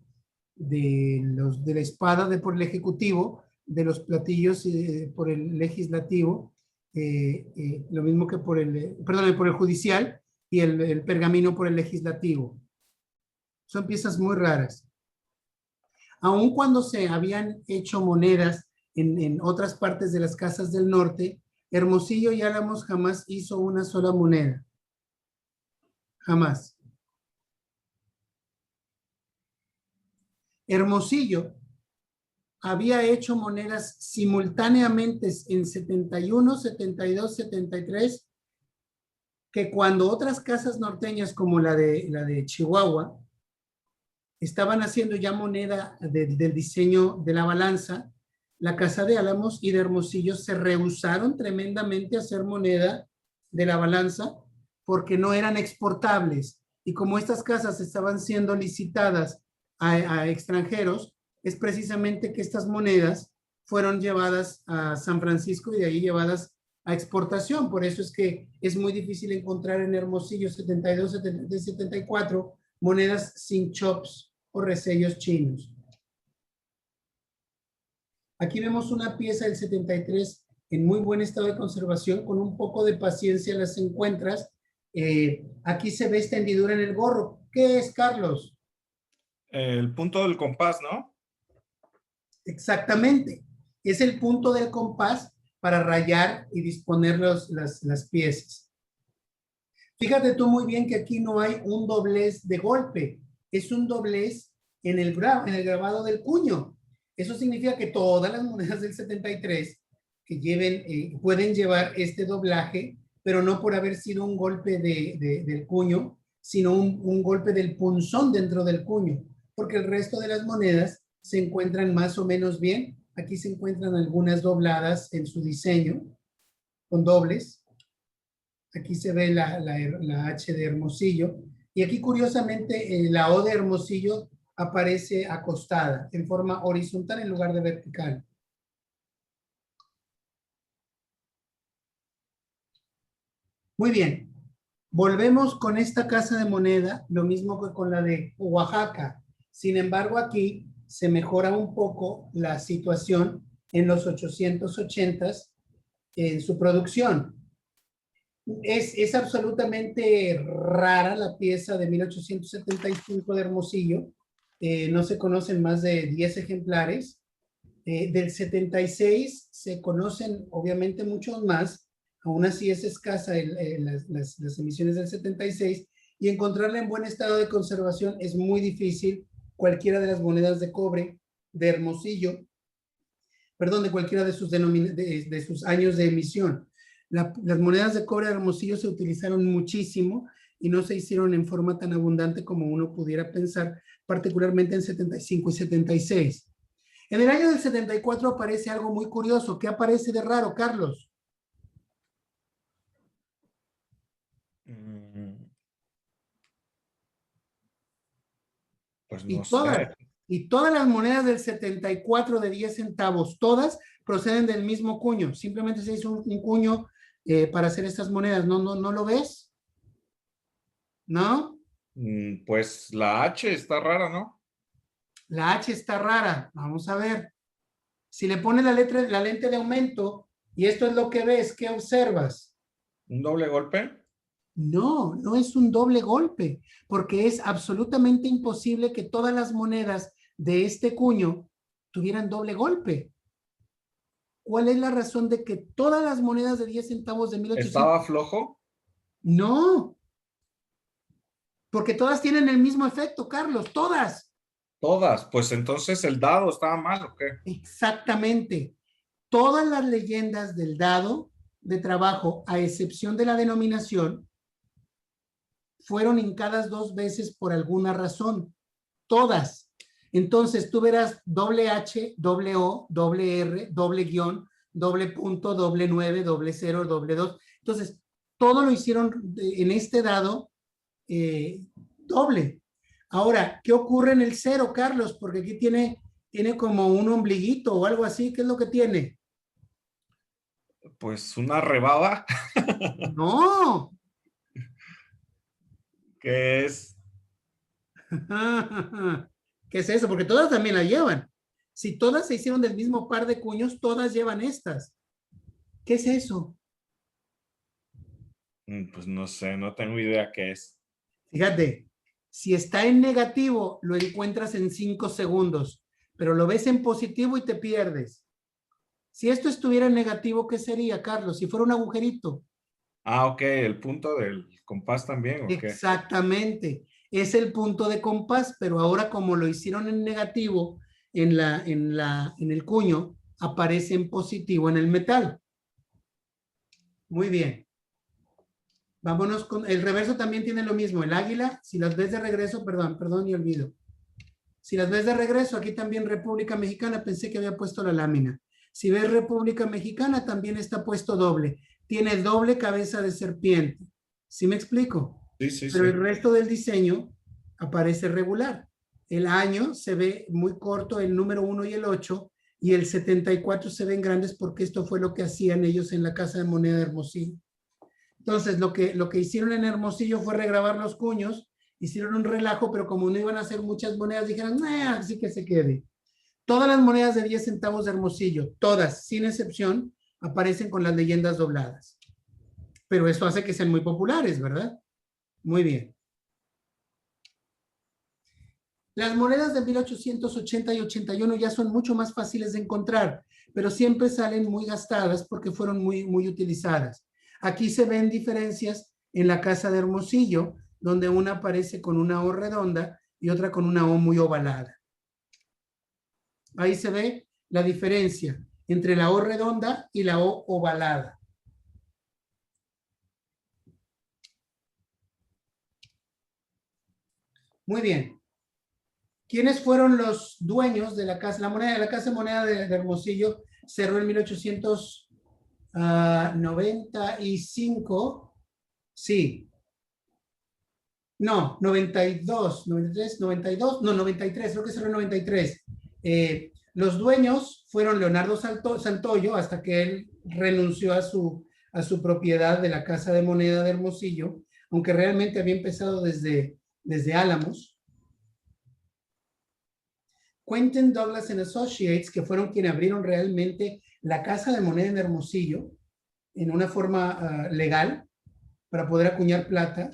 la espada por el ejecutivo, de los platillos por el legislativo, lo mismo que por el judicial, y el pergamino por el legislativo. Son piezas muy raras. Aun cuando se habían hecho monedas en otras partes de las casas del norte, Hermosillo y Álamos jamás hizo una sola moneda. Jamás. Hermosillo había hecho monedas simultáneamente en 71, 72, 73, que cuando otras casas norteñas como la de Chihuahua estaban haciendo ya moneda del diseño de la balanza, la Casa de Álamos y de Hermosillo se rehusaron tremendamente a hacer moneda de la balanza porque no eran exportables. Y como estas casas estaban siendo licitadas a extranjeros, es precisamente que estas monedas fueron llevadas a San Francisco y de ahí llevadas a exportación. Por eso es que es muy difícil encontrar en Hermosillo 72, 73, 74 monedas sin chops o resellos chinos. Aquí vemos una pieza del 73 en muy buen estado de conservación. Con un poco de paciencia las encuentras. Aquí se ve esta hendidura en el gorro. ¿Qué es, Carlos? El punto del compás, ¿no? Exactamente. Es el punto del compás para rayar y disponer las piezas. Fíjate tú muy bien que aquí no hay un doblez de golpe. Es un doblez en el grabado del cuño. Eso significa que todas las monedas del 73 que pueden llevar este doblaje, pero no por haber sido un golpe del cuño, sino un golpe del punzón dentro del cuño, porque el resto de las monedas se encuentran más o menos bien. Aquí se encuentran algunas dobladas en su diseño, con dobles. Aquí se ve la H de Hermosillo. Y aquí, curiosamente, la O de Hermosillo aparece acostada, en forma horizontal en lugar de vertical. Muy bien. Volvemos con esta casa de moneda, lo mismo que con la de Oaxaca. Sin embargo, aquí se mejora un poco la situación en los 880s en su producción. Es absolutamente rara la pieza de 1875 de Hermosillo. No se conocen más de 10 ejemplares. Del 76 se conocen obviamente muchos más. Aún así es escasa las emisiones del 76, y encontrarla en buen estado de conservación es muy difícil. Cualquiera de las monedas de cobre de Hermosillo perdón, de cualquiera de sus, de sus años de emisión. Las monedas de cobre de Hermosillo se utilizaron muchísimo y no se hicieron en forma tan abundante como uno pudiera pensar, particularmente en 75 y 76. En el año del 74 aparece algo muy curioso. ¿Qué aparece de raro, Carlos? Pues no Y sé. todas las monedas del 74 de 10 centavos, todas proceden del mismo cuño. Simplemente se hizo un cuño para hacer estas monedas. ¿No lo ves? ¿No? Pues la H está rara, ¿no? La H está rara. Vamos a ver. Si le pones la lente de aumento y esto es lo que ves, ¿qué observas? ¿Un doble golpe? No es un doble golpe, porque es absolutamente imposible que todas las monedas de este cuño tuvieran doble golpe. ¿Cuál es la razón de que todas las monedas de 10 centavos de 1800? ¿Estaba flojo? No, porque todas tienen el mismo efecto, Carlos, todas. Todas. Pues entonces el dado estaba mal, ¿o qué? Exactamente. Todas las leyendas del dado de trabajo, a excepción de la denominación, fueron hincadas 2 veces por alguna razón. Todas. Entonces tú verás doble H, doble O, doble R, doble guión, doble punto, doble 9, doble 0, doble 2. Entonces, todo lo hicieron en este dado doble. Ahora, ¿qué ocurre en el 0, Carlos? Porque aquí tiene como un ombliguito o algo así. ¿Qué es lo que tiene? Pues una rebaba, No. que es, ¿Qué es eso? Porque todas también la llevan. Si todas se hicieron del mismo par de cuños, todas llevan estas. ¿Qué es eso? pues no sé, no tengo idea qué es. Fíjate, si está en negativo, lo encuentras en 5 segundos, pero lo ves en positivo y te pierdes. Si esto estuviera en negativo, ¿qué sería, Carlos? Si fuera un agujerito. Ah, ok, el punto del compás también, ¿o qué? Exactamente. Es el punto de compás, pero ahora como lo hicieron en negativo en el cuño, aparece en positivo en el metal. Muy bien. Vámonos con el reverso también tiene lo mismo. El águila, si las ves de regreso, perdón y olvido. Si las ves de regreso, aquí también República Mexicana, pensé que había puesto la lámina. Si ves República Mexicana, también está puesto doble. Tiene doble cabeza de serpiente. ¿Sí me explico? Sí, sí, Pero sí. el resto del diseño aparece regular. El año se ve muy corto, el número 1 y el 8, y el 74 se ven grandes porque esto fue lo que hacían ellos en la Casa de Moneda de Hermosillo. Entonces, lo que hicieron en Hermosillo fue regrabar los cuños, hicieron un relajo, pero como no iban a hacer muchas monedas, dijeron, así que se quede. Todas las monedas de 10 centavos de Hermosillo, todas, sin excepción, aparecen con las leyendas dobladas. Pero eso hace que sean muy populares, ¿verdad? Muy bien. Las monedas de 1880 y 81 ya son mucho más fáciles de encontrar, pero siempre salen muy gastadas porque fueron muy utilizadas. Aquí se ven diferencias en la Casa de Hermosillo, donde una aparece con una O redonda y otra con una O muy ovalada. Ahí se ve la diferencia entre la O redonda y la O ovalada. Muy bien. ¿Quiénes fueron los dueños de la casa? La casa de moneda de Hermosillo cerró en 1895. Sí. No, 92, 93, 92, no, 93, creo que cerró en 93. Los dueños fueron Leonardo Santoyo, hasta que él renunció a su propiedad de la Casa de Moneda de Hermosillo, aunque realmente había empezado desde Álamos. Quentin Douglas and Associates, que fueron quienes abrieron realmente la Casa de Moneda en Hermosillo en una forma legal para poder acuñar plata.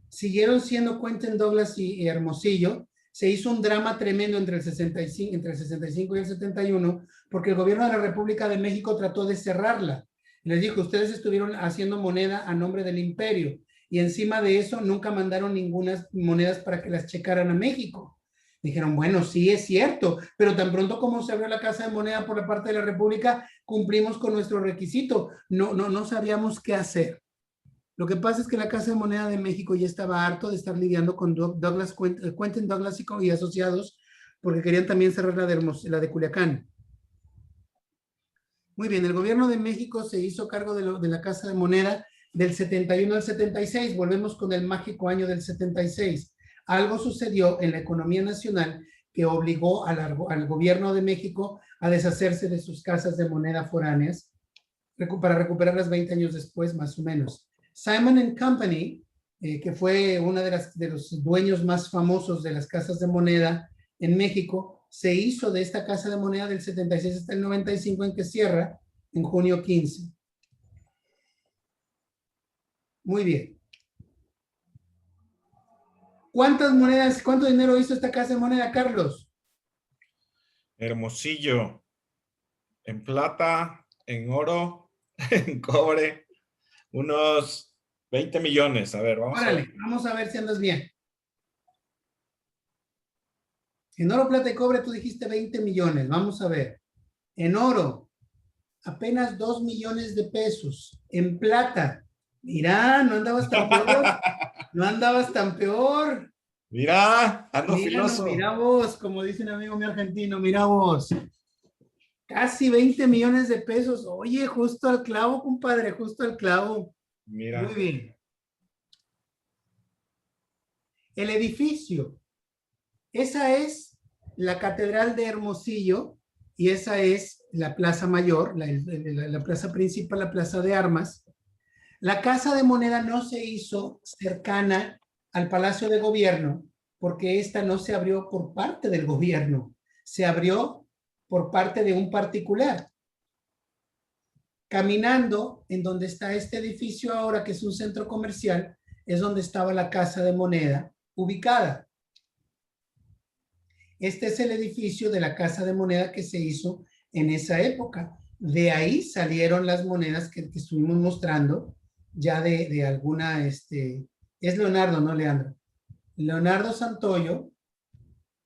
Siguieron siendo Quentin Douglas y Hermosillo. Se hizo un drama tremendo entre el 65 y el 71 porque el gobierno de la República de México trató de cerrarla. Les dijo, ustedes estuvieron haciendo moneda a nombre del imperio y encima de eso nunca mandaron ninguna monedas para que las checaran a México. Dijeron, bueno, sí es cierto, pero tan pronto como se abrió la Casa de Moneda por la parte de la República, cumplimos con nuestro requisito. No sabíamos qué hacer. Lo que pasa es que la Casa de Moneda de México ya estaba harto de estar lidiando con Douglas, Quentin Douglas y asociados, porque querían también cerrar la de Culiacán. Muy bien, el gobierno de México se hizo cargo de la Casa de Moneda del 71 al 76. Volvemos con el mágico año del 76. Algo sucedió en la economía nacional que obligó al gobierno de México a deshacerse de sus casas de moneda foráneas para recuperarlas 20 años después, más o menos. Simon & Company, que fue uno de los dueños más famosos de las casas de moneda en México, se hizo de esta casa de moneda del 76 hasta el 95, en que cierra en junio 15. Muy bien. ¿Cuántas monedas, cuánto dinero hizo esta casa de moneda, Carlos? Hermosillo, en plata, en oro, en cobre, unos 20 millones. A ver, vamos a ver. Órale, vamos a ver si andas bien. En oro, plata y cobre tú dijiste 20 millones. Vamos a ver. En oro, apenas 2 millones de pesos. En plata, mira, no andabas tan peor. No andabas tan peor. Mira, ando Mira, no, filoso. mira vos, como dice un amigo mío argentino, mira vos. Casi 20 millones de pesos. Oye, justo al clavo, compadre, justo al clavo. Muy Mira. bien. El edificio. Esa es la Catedral de Hermosillo y esa es la Plaza Mayor, la plaza principal, la Plaza de Armas. La Casa de Moneda no se hizo cercana al Palacio de Gobierno porque esta no se abrió por parte del gobierno, se abrió por parte de un particular. Caminando en donde está este edificio ahora, que es un centro comercial, es donde estaba la Casa de Moneda ubicada. Este es el edificio de la Casa de Moneda que se hizo en esa época. De ahí salieron las monedas que estuvimos mostrando, ya de alguna, es Leonardo, ¿no, Leandro? Leonardo Santoyo,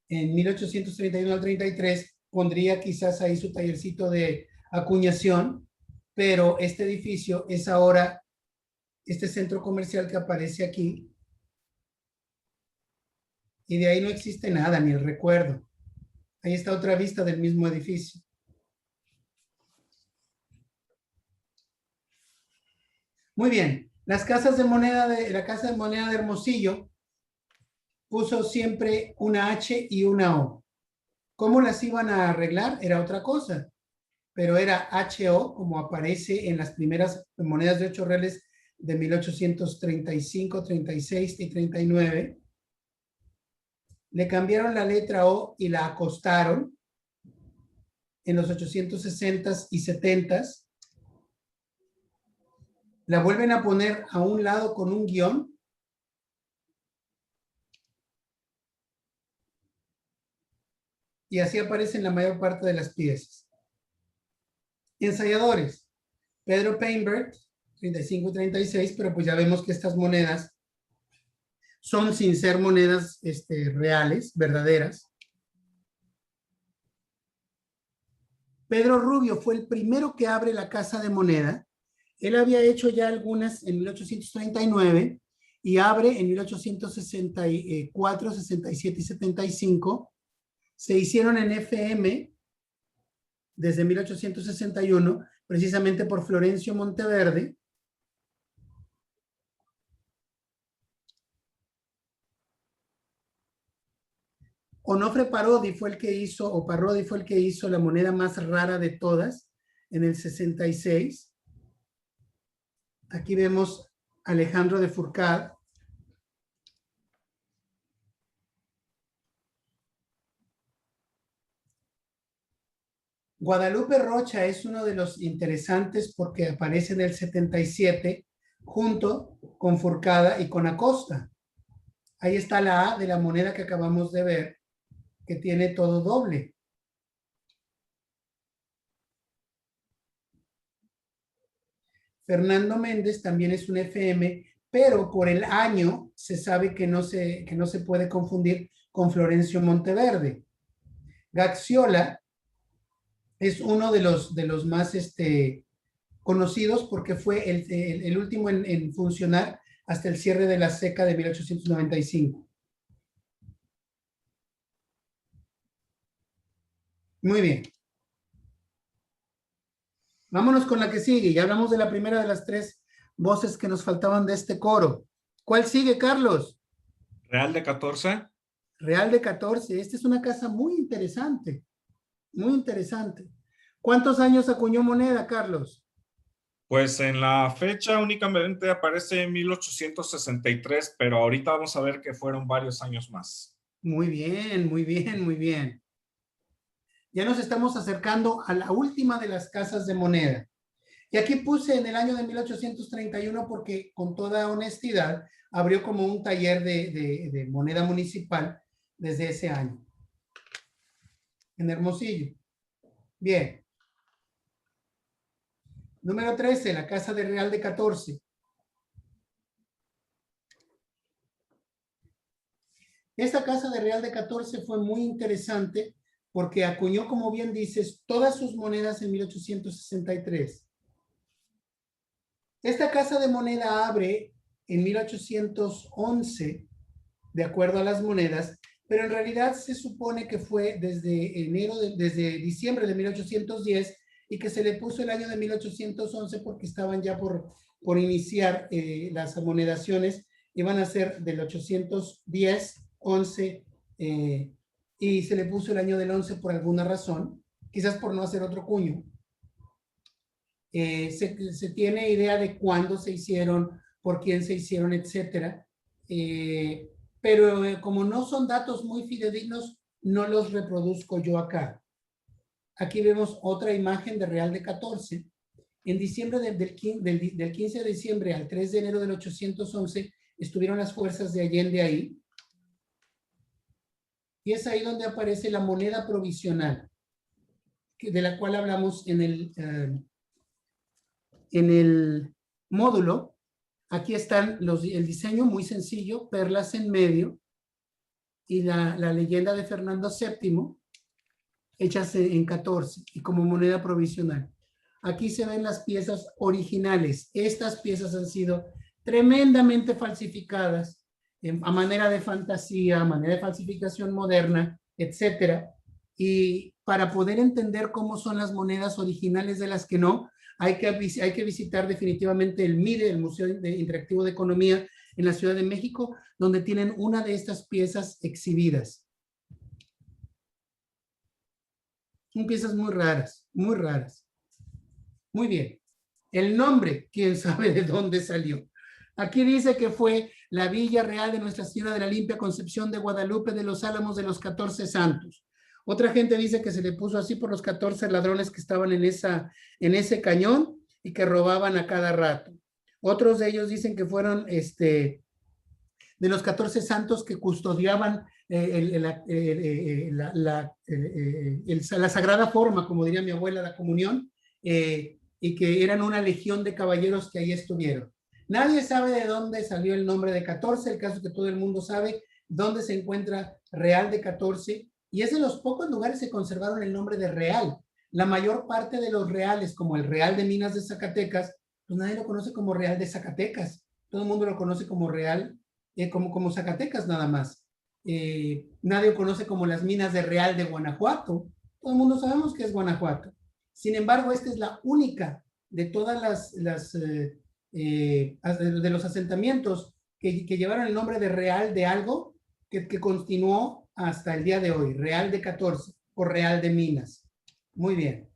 en 1831 al 33, pondría quizás ahí su tallercito de acuñación, pero este edificio es ahora este centro comercial que aparece aquí, y de ahí no existe nada, ni el recuerdo. Ahí está otra vista del mismo edificio. Muy bien, la Casa de Moneda de Hermosillo puso siempre una H y una O. ¿Cómo las iban a arreglar? Era otra cosa, pero era HO, como aparece en las primeras monedas de 8 reales de 1835, 36 y 39. Le cambiaron la letra O y la acostaron en los 860 y 70. La vuelven a poner a un lado con un guión. Y así aparecen la mayor parte de las piezas. Ensayadores. Pedro Painbert, 35 y 36, pero pues ya vemos que estas monedas son sin ser monedas reales, verdaderas. Pedro Rubio fue el primero que abre la Casa de Moneda. Él había hecho ya algunas en 1839 y abre en 1864, 67 y 75. Se hicieron en FM desde 1861, precisamente por Florencio Monteverde. Onofre Parodi fue el que hizo, o Parodi fue el que hizo la moneda más rara de todas en el 66. Aquí vemos Alejandro de Fourcade. Guadalupe Rocha es uno de los interesantes porque aparece en el 77 junto con Fourcade y con Acosta. Ahí está la A de la moneda que acabamos de ver, que tiene todo doble. Fernando Méndez también es un FM, pero por el año se sabe que no se puede confundir con Florencio Monteverde. Gaxiola es uno de los más conocidos porque fue el último en funcionar hasta el cierre de la seca de 1895. Muy bien. Vámonos con la que sigue. Ya hablamos de la primera de las tres voces que nos faltaban de este coro. ¿Cuál sigue, Carlos? Real de 14. Real de 14. Esta es una casa muy interesante. Muy interesante. ¿Cuántos años acuñó moneda, Carlos? Pues en la fecha únicamente aparece 1863, pero ahorita vamos a ver que fueron varios años más. Muy bien, muy bien, muy bien. Ya nos estamos acercando a la última de las casas de moneda. Y aquí puse en el año de 1831 porque con toda honestidad abrió como un taller de moneda municipal desde ese año. En Hermosillo. Bien. Número 13, la Casa de Real de 14. Esta Casa de Real de 14 fue muy interesante porque acuñó, como bien dices, todas sus monedas en 1863. Esta casa de moneda abre en 1811, de acuerdo a las monedas, pero en realidad se supone que fue desde diciembre de 1810 y que se le puso el año de 1811 porque estaban ya por iniciar las amonedaciones, iban a ser del 810, 11, y se le puso el año del 11 por alguna razón, quizás por no hacer otro cuño. Se tiene idea de cuándo se hicieron, por quién se hicieron, etcétera. Pero como no son datos muy fidedignos, no los reproduzco yo acá. Aquí vemos otra imagen de Real de 14. En diciembre del 15 de diciembre al 3 de enero del 811 estuvieron las fuerzas de Allende ahí. Y es ahí donde aparece la moneda provisional, de la cual hablamos en el módulo. Aquí están el diseño muy sencillo, perlas en medio y la leyenda de Fernando VII hechas en 14 y como moneda provisional. Aquí se ven las piezas originales. Estas piezas han sido tremendamente falsificadas a manera de fantasía, a manera de falsificación moderna, etcétera. Y para poder entender cómo son las monedas originales de las que no, hay que visitar definitivamente el MIDE, el Museo Interactivo de Economía en la Ciudad de México, donde tienen una de estas piezas exhibidas. Son piezas muy raras, muy raras. Muy bien. El nombre, quién sabe de dónde salió. Aquí dice que fue la Villa Real de Nuestra Señora de la Limpia Concepción de Guadalupe de los Álamos de los 14 Santos. Otra gente dice que se le puso así por los 14 ladrones que estaban en ese cañón y que robaban a cada rato. Otros de ellos dicen que fueron de los 14 santos que custodiaban la sagrada forma, como diría mi abuela, la comunión, y que eran una legión de caballeros que ahí estuvieron. Nadie sabe de dónde salió el nombre de 14, el caso que todo el mundo sabe dónde se encuentra Real de 14, y es de los pocos lugares que conservaron el nombre de Real. La mayor parte de los reales, como el Real de Minas de Zacatecas, pues nadie lo conoce como Real de Zacatecas, todo el mundo lo conoce como Real, como Zacatecas nada más. Nadie lo conoce como las minas de Real de Guanajuato, todo el mundo sabemos que es Guanajuato. Sin embargo, esta es la única de todas de los asentamientos que llevaron el nombre de Real de algo que continuó hasta el día de hoy, Real de 14 o Real de Minas. Muy bien.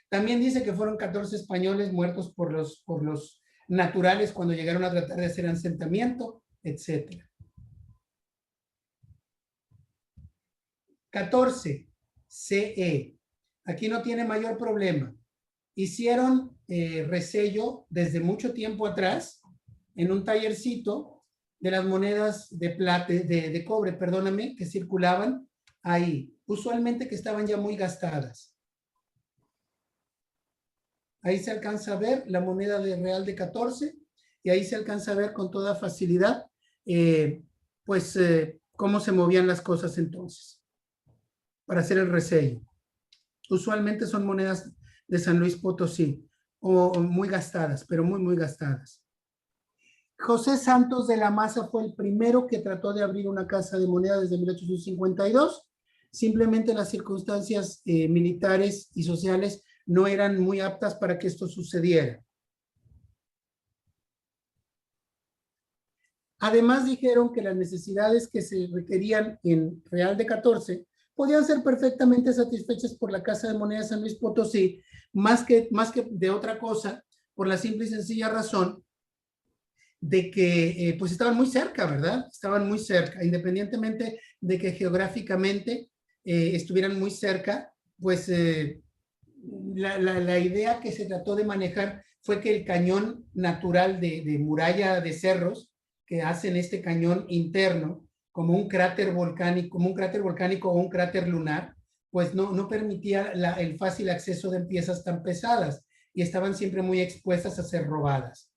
También dice que fueron 14 españoles muertos por los naturales cuando llegaron a tratar de hacer asentamiento, etc. 14, CE. Aquí no tiene mayor problema. Hicieron resello desde mucho tiempo atrás en un tallercito de las monedas de plata, de cobre, perdóname, que circulaban ahí, usualmente que estaban ya muy gastadas. Ahí se alcanza a ver la moneda de real de 14 y ahí se alcanza a ver con toda facilidad, cómo se movían las cosas entonces para hacer el resello. Usualmente son monedas de San Luis Potosí o muy gastadas, pero muy, muy gastadas. José Santos de la Maza fue el primero que trató de abrir una casa de moneda desde 1852. Simplemente las circunstancias militares y sociales no eran muy aptas para que esto sucediera. Además dijeron que las necesidades que se requerían en Real de 14 podían ser perfectamente satisfechas por la Casa de Moneda San Luis Potosí, más que de otra cosa, por la simple y sencilla razón de que pues estaban muy cerca, ¿verdad? Estaban muy cerca, independientemente de que geográficamente estuvieran muy cerca, pues la idea que se trató de manejar fue que el cañón natural de muralla de cerros, que hacen este cañón interno, como un cráter volcánico o un cráter lunar, pues no permitía el fácil acceso de piezas tan pesadas y estaban siempre muy expuestas a ser robadas.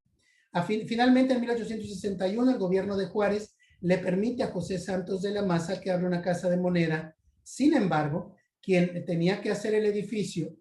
Finalmente, en 1861, el gobierno de Juárez le permite a José Santos de la Maza que abra una casa de moneda. Sin embargo, quien tenía que hacer el edificio,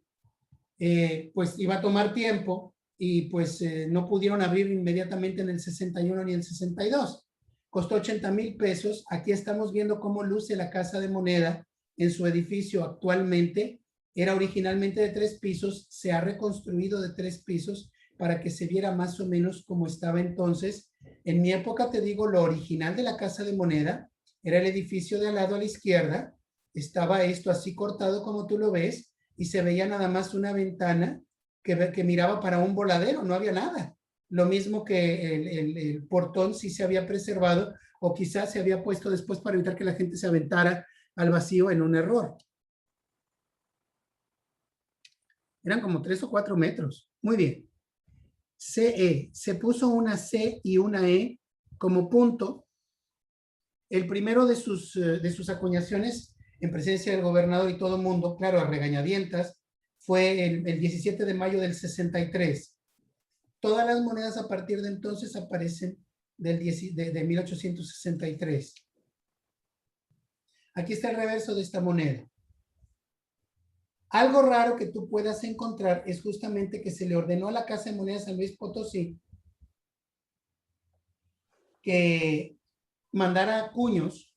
pues iba a tomar tiempo y pues no pudieron abrir inmediatamente en el 61 ni el 62. Costó 80,000 pesos. Aquí estamos viendo cómo luce la casa de moneda en su edificio actualmente. Era originalmente de 3 pisos, se ha reconstruido de 3 pisos para que se viera más o menos como estaba entonces. En mi época, te digo, lo original de la casa de moneda era el edificio de al lado a la izquierda. Estaba esto así cortado como tú lo ves y se veía nada más una ventana que miraba para un voladero, no había nada. Lo mismo que el portón sí se había preservado o quizás se había puesto después para evitar que la gente se aventara al vacío en un error. Eran como 3 o 4 metros. Muy bien. CE, se puso una C y una E como punto. El primero de sus acuñaciones en presencia del gobernador y todo el mundo, claro, a regañadientas, fue el 17 de mayo del 63. Todas las monedas a partir de entonces aparecen de 1863. Aquí está el reverso de esta moneda. Algo raro que tú puedas encontrar es justamente que se le ordenó a la Casa de Monedas San Luis Potosí que mandara cuños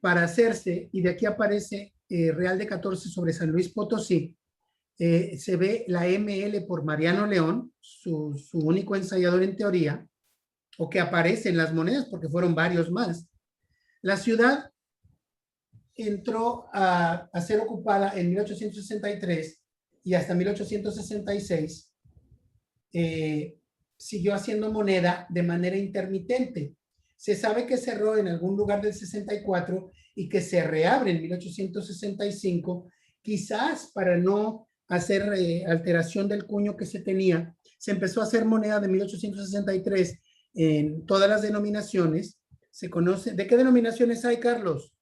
para hacerse, y de aquí aparece Real de 14 sobre San Luis Potosí. Se ve la ML por Mariano León, su único ensayador en teoría, o que aparece en las monedas porque fueron varios más. La ciudad entró a ser ocupada en 1863 y hasta 1866 siguió haciendo moneda de manera intermitente. Se sabe que cerró en algún lugar del 64 y que se reabre en 1865, quizás para no hacer alteración del cuño que se tenía. Se empezó a hacer moneda de 1863 en todas las denominaciones. Se conoce. ¿De qué denominaciones hay, Carlos?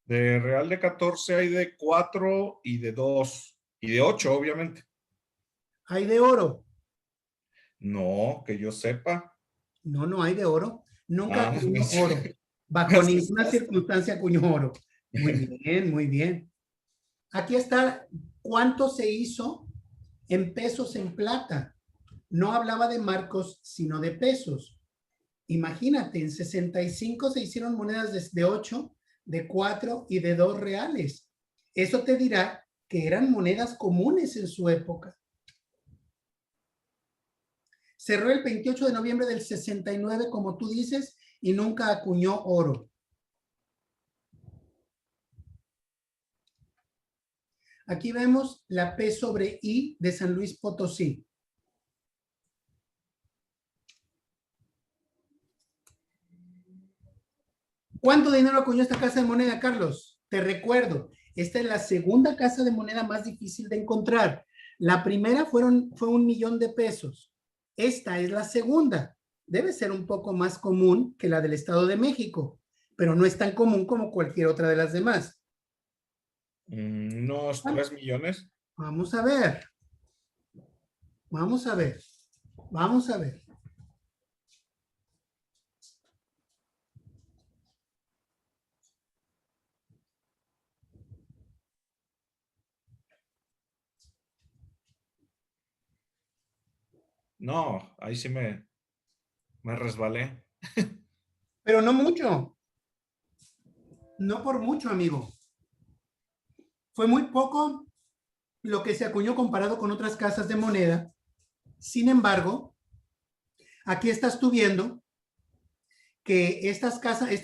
De Real de 14 hay de 4 y de 2 y de 8, obviamente. ¿Hay de oro? No, que yo sepa. No hay de oro. Nunca acuñó sí. oro. Bajo ninguna circunstancia acuñó oro. Muy bien, muy bien. Aquí está cuánto se hizo en pesos en plata. No hablaba de marcos, sino de pesos. Imagínate, en 65 se hicieron monedas de 8, de 4 y de 2 reales. Eso te dirá que eran monedas comunes en su época. Cerró el 28 de noviembre del 69, como tú dices, y nunca acuñó oro. Aquí vemos la P sobre I de San Luis Potosí. ¿Cuánto dinero acuñó esta casa de moneda, Carlos? Te recuerdo, esta es la segunda casa de moneda más difícil de encontrar. La primera fue 1,000,000 de pesos. Esta es la segunda. Debe ser un poco más común que la del Estado de México, pero no es tan común como cualquier otra de las demás. Unos 3 millones. Vamos a ver. Vamos a ver. Vamos a ver. No, ahí sí me resbalé. Pero no mucho. No por mucho, amigo. Fue muy poco lo que se acuñó comparado con otras casas de moneda. Sin embargo, aquí estás tú viendo que esta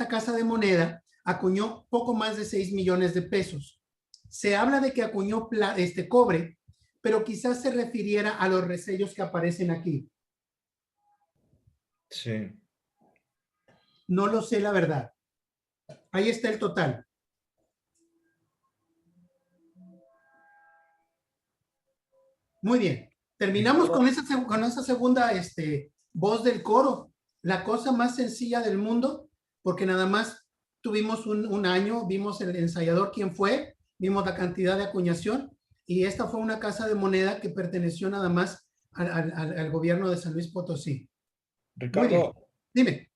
casa de moneda acuñó poco más de 6 millones de pesos. Se habla de que acuñó cobre, pero quizás se refiriera a los resellos que aparecen aquí. Sí. No lo sé, la verdad. Ahí está el total. Muy bien. Terminamos con esa segunda voz del coro. La cosa más sencilla del mundo, porque nada más tuvimos un año, vimos el ensayador quién fue, vimos la cantidad de acuñación, y esta fue una casa de moneda que perteneció nada más al gobierno de San Luis Potosí. Muy bien. Ricardo, Dime.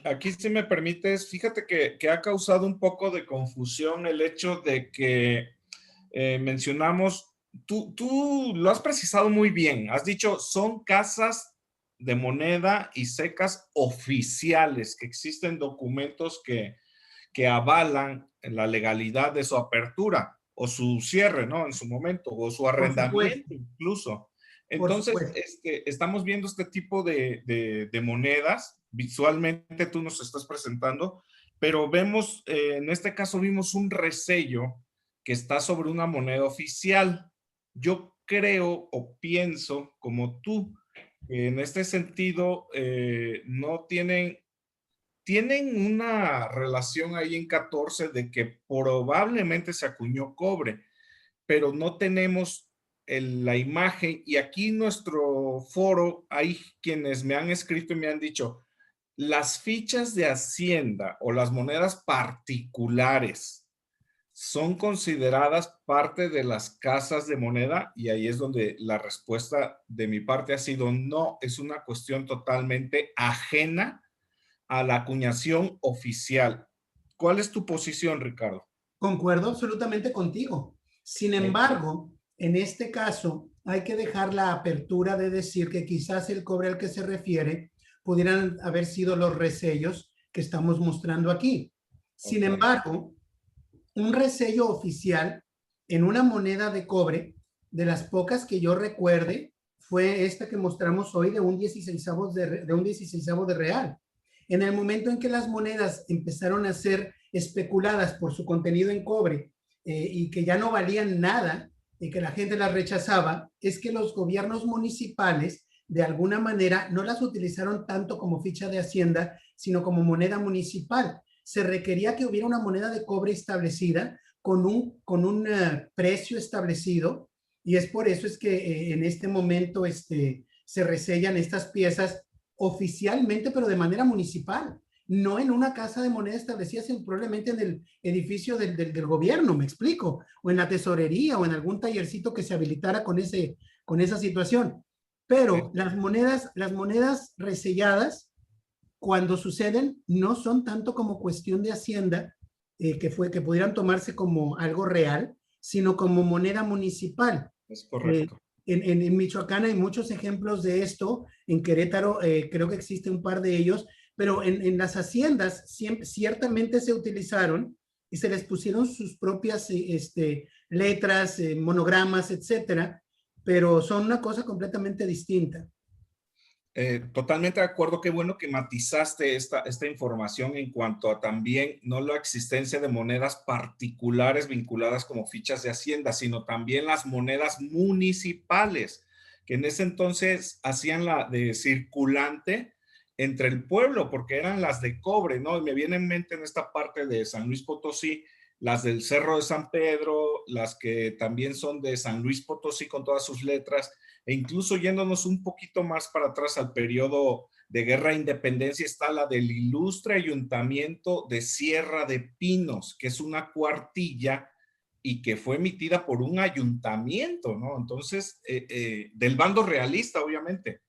aquí si me permites, fíjate que ha causado un poco de confusión el hecho de que mencionamos, tú lo has precisado muy bien, has dicho son casas de moneda y secas oficiales, que existen documentos que avalan la legalidad de su apertura o su cierre, ¿no? En su momento, o su Por supuesto, arrendamiento incluso. por Entonces, supuesto. estamos viendo este tipo de monedas, visualmente tú nos estás presentando, pero vemos, en este caso vimos un resello que está sobre una moneda oficial. Yo creo o pienso como tú, que en este sentido no tienen una relación ahí en 14 de que probablemente se acuñó cobre, pero no tenemos la imagen. Y aquí en nuestro foro hay quienes me han escrito y me han dicho, las fichas de Hacienda o las monedas particulares son consideradas parte de las casas de moneda, y ahí es donde la respuesta de mi parte ha sido no, es una cuestión totalmente ajena a la acuñación oficial. ¿Cuál es tu posición, Ricardo? Concuerdo absolutamente contigo. Sin Ok. embargo, en este caso, hay que dejar la apertura de decir que quizás el cobre al que se refiere pudieran haber sido los resellos que estamos mostrando aquí. Sin Ok. embargo, un resello oficial en una moneda de cobre, de las pocas que yo recuerde, fue esta que mostramos hoy de un 16 de real. En el momento en que las monedas empezaron a ser especuladas por su contenido en cobre y que ya no valían nada y que la gente las rechazaba, es que los gobiernos municipales de alguna manera no las utilizaron tanto como ficha de Hacienda, sino como moneda municipal. Se requería que hubiera una moneda de cobre establecida con un precio establecido, y es por eso es que en este momento se resellan estas piezas oficialmente, pero de manera municipal, no en una casa de moneda establecida, sino probablemente en el edificio del gobierno, me explico, o en la tesorería, o en algún tallercito que se habilitara con esa situación. Pero las monedas reselladas, cuando suceden, no son tanto como cuestión de Hacienda, que pudieran tomarse como algo real, sino como moneda municipal. Es Eh, correcto. en Michoacán hay muchos ejemplos de esto, en Querétaro creo que existe un par de ellos, pero en las haciendas ciertamente se utilizaron y se les pusieron sus propias letras, monogramas, etcétera, pero son una cosa completamente distinta. Totalmente de acuerdo. Qué bueno que matizaste esta información en cuanto a también no la existencia de monedas particulares vinculadas como fichas de Hacienda, sino también las monedas municipales, que en ese entonces hacían la de circulante entre el pueblo, porque eran las de cobre, ¿no? Y me viene en mente en esta parte de San Luis Potosí, las del Cerro de San Pedro, las que también son de San Luis Potosí con todas sus letras, e incluso yéndonos un poquito más para atrás al periodo de guerra de independencia, está la del ilustre ayuntamiento de Sierra de Pinos, que es una cuartilla y que fue emitida por un ayuntamiento, ¿no? Entonces, del bando realista, obviamente.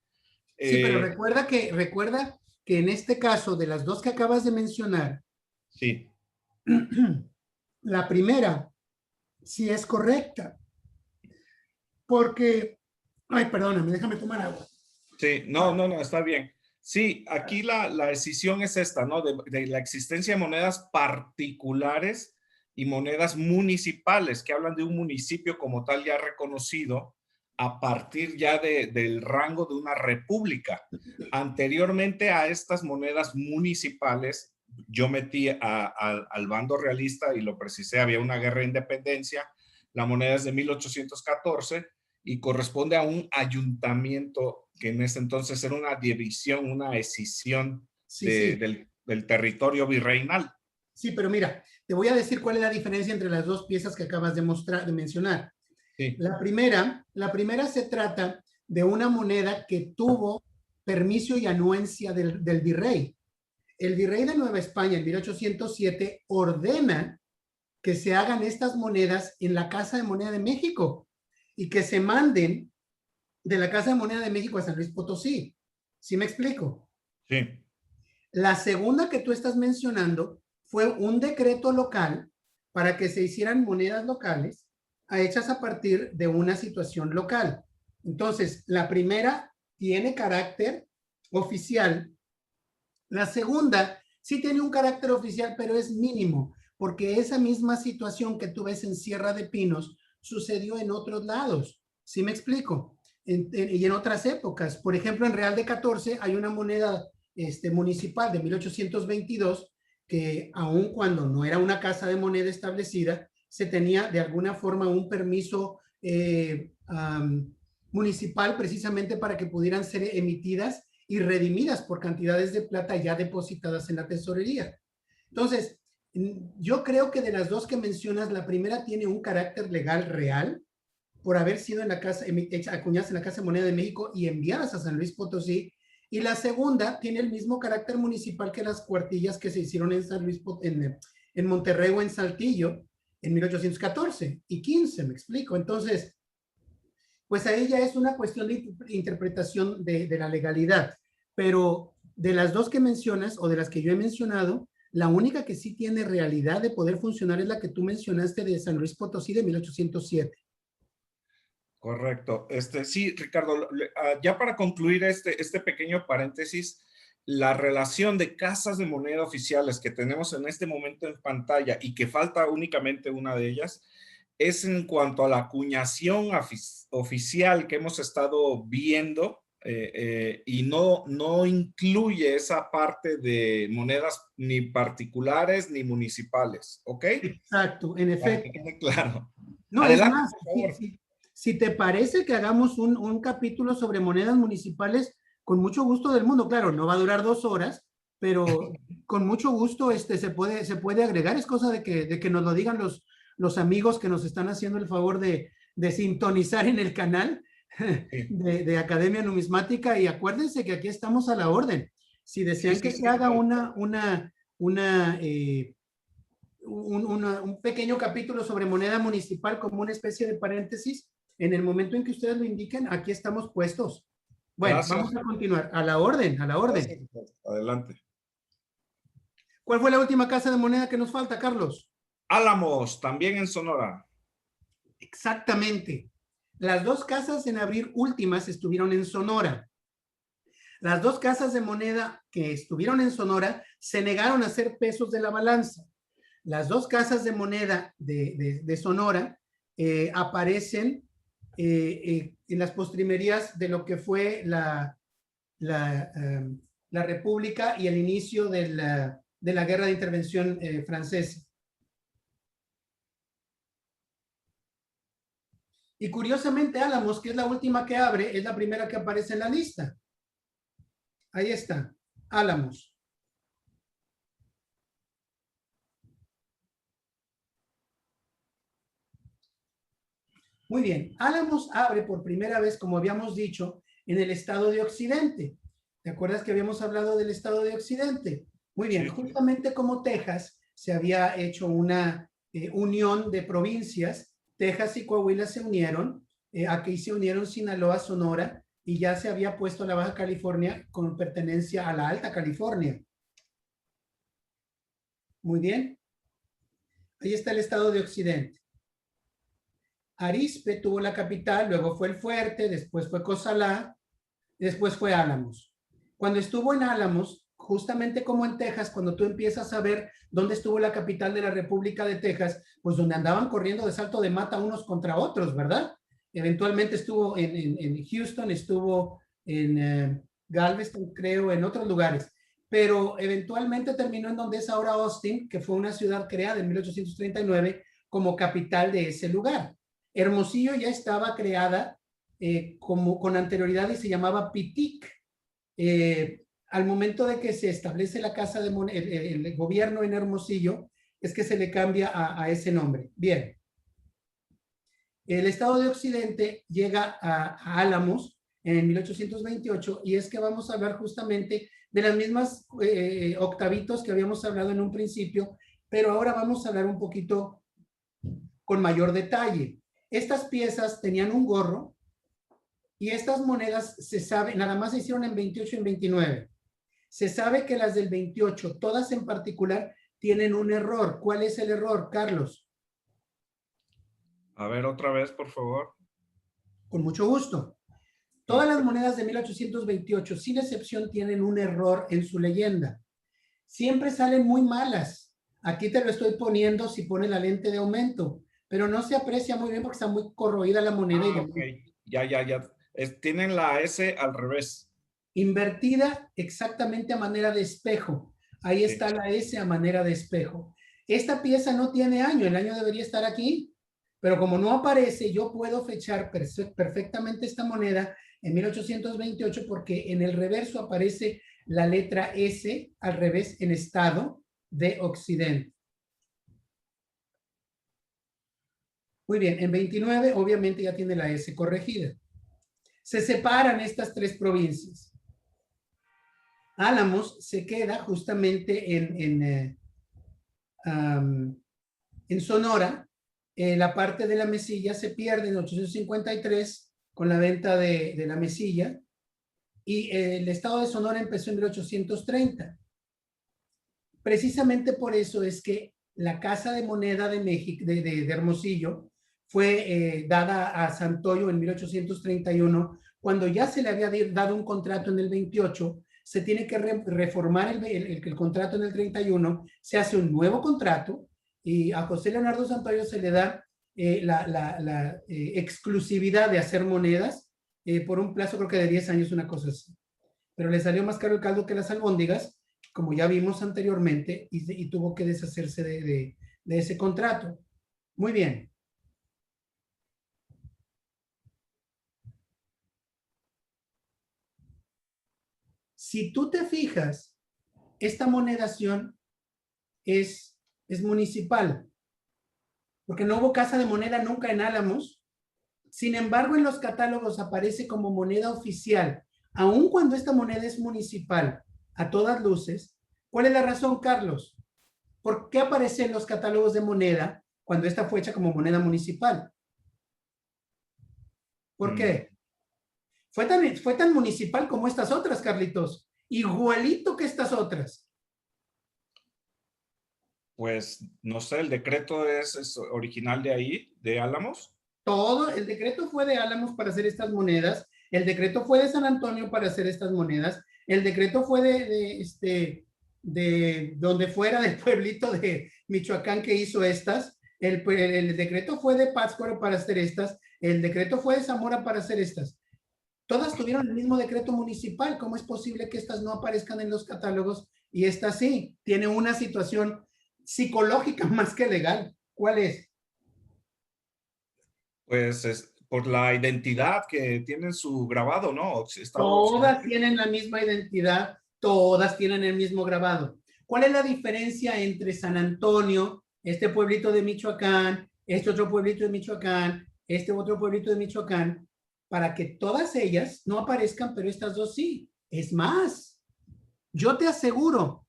Sí, pero recuerda que en este caso, de las dos que acabas de mencionar, sí. la primera sí es correcta, porque, ay, perdóname, déjame tomar agua. Sí, no, está bien. Sí, aquí la decisión es esta, ¿no? De la existencia de monedas particulares y monedas municipales, que hablan de un municipio como tal ya reconocido a partir ya del rango de una república. Anteriormente a estas monedas municipales, yo metí al bando realista y lo precisé, había una guerra de independencia, la moneda es de 1814 y corresponde a un ayuntamiento que en ese entonces era una división, una escisión Sí, sí. del territorio virreinal. Sí, pero mira, te voy a decir cuál es la diferencia entre las dos piezas que acabas de mencionar. Sí. La primera se trata de una moneda que tuvo permiso y anuencia del virrey. El virrey de Nueva España en 1807 ordena que se hagan estas monedas en la Casa de Moneda de México y que se manden de la Casa de Moneda de México a San Luis Potosí. ¿Sí me explico? Sí. La segunda que tú estás mencionando fue un decreto local para que se hicieran monedas locales hechas a partir de una situación local. Entonces, la primera tiene carácter oficial. La segunda sí tiene un carácter oficial, pero es mínimo, porque esa misma situación que tú ves en Sierra de Pinos sucedió en otros lados. ¿Sí me explico? Y en otras épocas. Por ejemplo, en Real de 14 hay una moneda municipal de 1822 que aun cuando no era una casa de moneda establecida, se tenía de alguna forma un permiso municipal precisamente para que pudieran ser emitidas y redimidas por cantidades de plata ya depositadas en la tesorería. Entonces, yo creo que de las dos que mencionas, la primera tiene un carácter legal real por haber sido en la casa, acuñadas en la Casa de Moneda de México y enviadas a San Luis Potosí. Y la segunda tiene el mismo carácter municipal que las cuartillas que se hicieron en San Luis, en Monterrey o en Saltillo en 1814 y 15, me explico. Entonces, pues ahí ya es una cuestión de interpretación de la legalidad. Pero de las dos que mencionas o de las que yo he mencionado, la única que sí tiene realidad de poder funcionar es la que tú mencionaste de San Luis Potosí de 1807. Correcto. Sí, Ricardo, ya para concluir este pequeño paréntesis, la relación de casas de moneda oficiales que tenemos en este momento en pantalla y que falta únicamente una de ellas, es en cuanto a la acuñación oficial que hemos estado viendo y no incluye esa parte de monedas ni particulares ni municipales, ¿ok? Exacto, en Para que efecto. quede claro. No, es Adelante, más, por favor. si te parece que hagamos un capítulo sobre monedas municipales, con mucho gusto del mundo, claro, no va a durar 2 horas, pero con mucho gusto se puede agregar. Es cosa de que nos lo digan los amigos que nos están haciendo el favor de sintonizar en el canal Sí. de Academia Numismática, y acuérdense que aquí estamos a la orden. Si Sí, desean sí, que sí. se haga un pequeño capítulo sobre moneda municipal como una especie de paréntesis, en el momento en que ustedes lo indiquen, aquí estamos puestos. Bueno, vamos Gracias. a continuar. A la orden, a la Gracias, orden. Ricardo. Adelante. ¿Cuál fue la última casa de moneda que nos falta, Carlos? Álamos, también en Sonora. Exactamente. Las dos casas en abrir últimas estuvieron en Sonora. Las dos casas de moneda que estuvieron en Sonora se negaron a hacer pesos de la balanza. Las dos casas de moneda de Sonora aparecen en las postrimerías de lo que fue la República y el inicio de la Guerra de Intervención francesa. Y curiosamente, Álamos, que es la última que abre, es la primera que aparece en la lista. Ahí está, Álamos. Muy bien, Álamos abre por primera vez, como habíamos dicho, en el estado de Occidente. ¿Te acuerdas que habíamos hablado del estado de Occidente? Muy bien, Sí. justamente como Texas se había hecho una unión de provincias. Texas y Coahuila se unieron, aquí se unieron Sinaloa, Sonora, y ya se había puesto la Baja California con pertenencia a la Alta California. Muy bien. Ahí está el estado de Occidente. Arizpe tuvo la capital, luego fue El Fuerte, después fue Cozalá, después fue Álamos. Cuando estuvo en Álamos, justamente como en Texas, cuando tú empiezas a ver dónde estuvo la capital de la República de Texas, pues donde andaban corriendo de salto de mata unos contra otros, ¿verdad? Eventualmente estuvo en Houston, estuvo en Galveston, creo, en otros lugares, pero eventualmente terminó en donde es ahora Austin, que fue una ciudad creada en 1839 como capital de ese lugar. Hermosillo ya estaba creada como con anterioridad y se llamaba Pitic. Al momento de que se establece la casa de el gobierno en Hermosillo, es que se le cambia a ese nombre. Bien. El estado de Occidente llega a Álamos en 1828 y es que vamos a hablar justamente de las mismas octavitos que habíamos hablado en un principio, pero ahora vamos a hablar un poquito con mayor detalle. Estas piezas tenían un gorro y estas monedas se sabe, nada más se hicieron en 28 y en 29. Se sabe que las del 28, todas en particular, tienen un error. ¿Cuál es el error, Carlos? A ver, otra vez, por favor. Con mucho gusto. Todas las monedas de 1828, sin excepción, tienen un error en su leyenda. Siempre salen muy malas. Aquí te lo estoy poniendo si pone la lente de aumento, pero no se aprecia muy bien porque está muy corroída la moneda. Ok. Ya. Tienen la S al revés. Invertida exactamente a manera de espejo. Ahí está la S a manera de espejo. Esta pieza no tiene año, el año debería estar aquí, pero como no aparece, yo puedo fechar perfectamente esta moneda en 1828 porque en el reverso aparece la letra S al revés en estado de Occidente. Muy bien, en 29 obviamente ya tiene la S corregida. Se separan estas tres provincias. Álamos se queda justamente en Sonora. La parte de la Mesilla se pierde en 853 con la venta de la Mesilla y el estado de Sonora empezó en 1830. Precisamente por eso es que la Casa de Moneda de México, de Hermosillo, fue dada a Santoyo en 1831, cuando ya se le había dado un contrato en el 28, se tiene que reformar el contrato en el 31, se hace un nuevo contrato y a José Leonardo Santoyo se le da la exclusividad de hacer monedas por un plazo creo que de 10 años, una cosa así. Pero le salió más caro el caldo que las albóndigas, como ya vimos anteriormente, y tuvo que deshacerse de ese contrato. Muy bien. Si tú te fijas, esta monedación es municipal, porque no hubo casa de moneda nunca en Álamos. Sin embargo, en los catálogos aparece como moneda oficial, aun cuando esta moneda es municipal, a todas luces. ¿Cuál es la razón, Carlos? ¿Por qué aparece en los catálogos de moneda cuando esta fue hecha como moneda municipal? ¿Por qué? Fue tan municipal como estas otras, Carlitos. Igualito que estas otras. Pues, no sé, ¿el decreto es original de ahí, de Álamos? Todo, el decreto fue de Álamos para hacer estas monedas. El decreto fue de San Antonio para hacer estas monedas. El decreto fue de donde fuera del pueblito de Michoacán que hizo estas. El decreto fue de Pátzcuaro para hacer estas. El decreto fue de Zamora para hacer estas. Todas tuvieron el mismo decreto municipal. ¿Cómo es posible que estas no aparezcan en los catálogos y esta sí? Tiene una situación psicológica más que legal. ¿Cuál es? Pues es por la identidad que tienen su grabado, ¿no? Todas tienen la misma identidad, todas tienen el mismo grabado. ¿Cuál es la diferencia entre San Antonio, este pueblito de Michoacán, este otro pueblito de Michoacán, este otro pueblito de Michoacán? Para que todas ellas no aparezcan, pero estas dos sí. Es más, yo te aseguro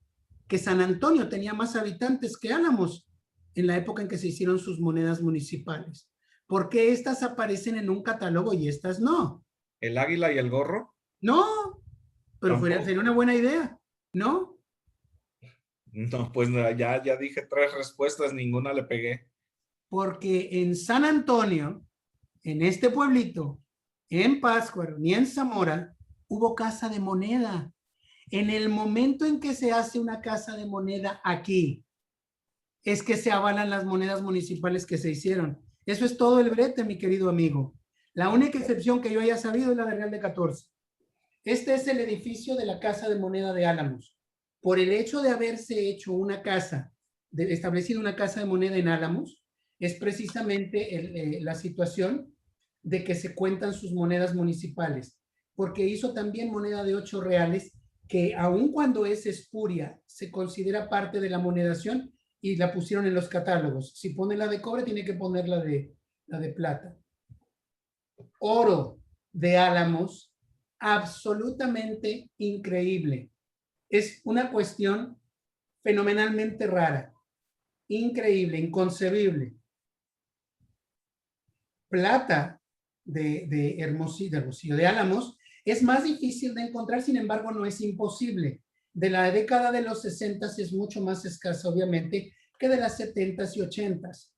que San Antonio tenía más habitantes que Álamos. en la época en que se hicieron sus monedas municipales. ¿Por qué estas aparecen en un catálogo y estas no? ¿El águila y el gorro? No, pero sería una buena idea, ¿no? No, pues ya dije 3 respuestas, ninguna le pegué. Porque en San Antonio, en este pueblito, en Pátzcuaro ni en Zamora, hubo casa de moneda. En el momento en que se hace una casa de moneda aquí, es que se avalan las monedas municipales que se hicieron. Eso es todo el brete, mi querido amigo. La única excepción que yo haya sabido es la de Real de 14. Este es el edificio de la Casa de Moneda de Álamos. Por el hecho de haberse hecho una casa, establecido una casa de moneda en Álamos, es precisamente la situación de que se cuentan sus monedas municipales, porque hizo también moneda de 8 reales, que aun cuando es espuria, se considera parte de la monedación y la pusieron en los catálogos. Si pone la de cobre, tiene que poner la de plata. Oro de Álamos, absolutamente increíble. Es una cuestión fenomenalmente rara, increíble, inconcebible. Plata de Hermosillo de Álamos es más difícil de encontrar, sin embargo no es imposible. De la década de los 60 es mucho más escasa, obviamente, que de las 70s y 80s.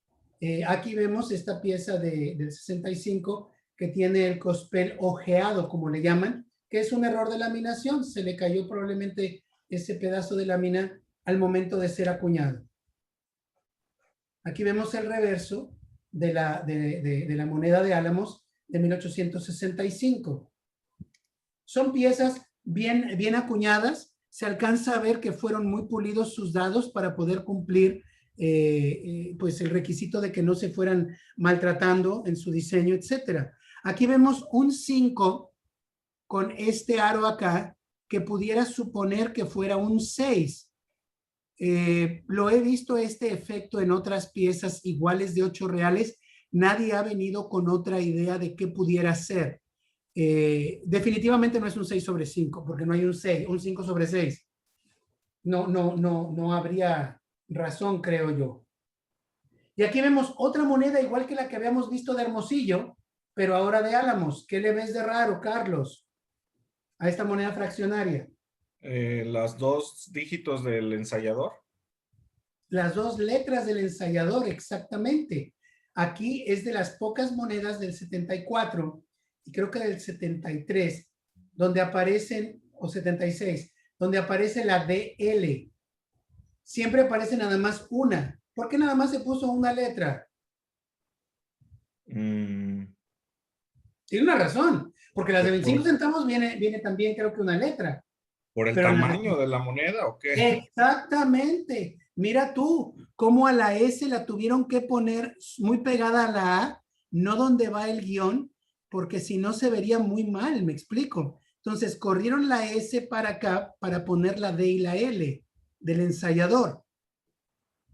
Aquí vemos esta pieza del 65 que tiene el cospel ojeado, como le llaman, que es un error de laminación. Se le cayó probablemente ese pedazo de lámina al momento de ser acuñado. Aquí vemos el reverso de la moneda de Álamos de 1865. Son piezas bien acuñadas. Se alcanza a ver que fueron muy pulidos sus dados para poder cumplir pues el requisito de que no se fueran maltratando en su diseño, etcétera. Aquí vemos un 5 con este aro acá que pudiera suponer que fuera un 6. Lo he visto este efecto en otras piezas iguales de 8 reales. Nadie ha venido con otra idea de qué pudiera ser. Definitivamente no es un 6 sobre 5, porque no hay un 6, un 5 sobre 6. No habría razón, creo yo. Y aquí vemos otra moneda igual que la que habíamos visto de Hermosillo, pero ahora de Álamos. ¿Qué le ves de raro, Carlos, a esta moneda fraccionaria? Las 2 dígitos del ensayador. Las 2 letras del ensayador, exactamente. Aquí es de las pocas monedas del 74 y creo que del 73, donde aparecen, o 76, donde aparece la DL. Siempre aparece nada más una. ¿Por qué nada más se puso una letra? Tiene una razón, porque las de 25 centavos viene también creo que una letra. ¿Por el tamaño de la moneda o qué? Exactamente. Mira tú, cómo a la S la tuvieron que poner muy pegada a la A, no donde va el guión, porque si no se vería muy mal, me explico. Entonces, corrieron la S para acá para poner la D y la L del ensayador.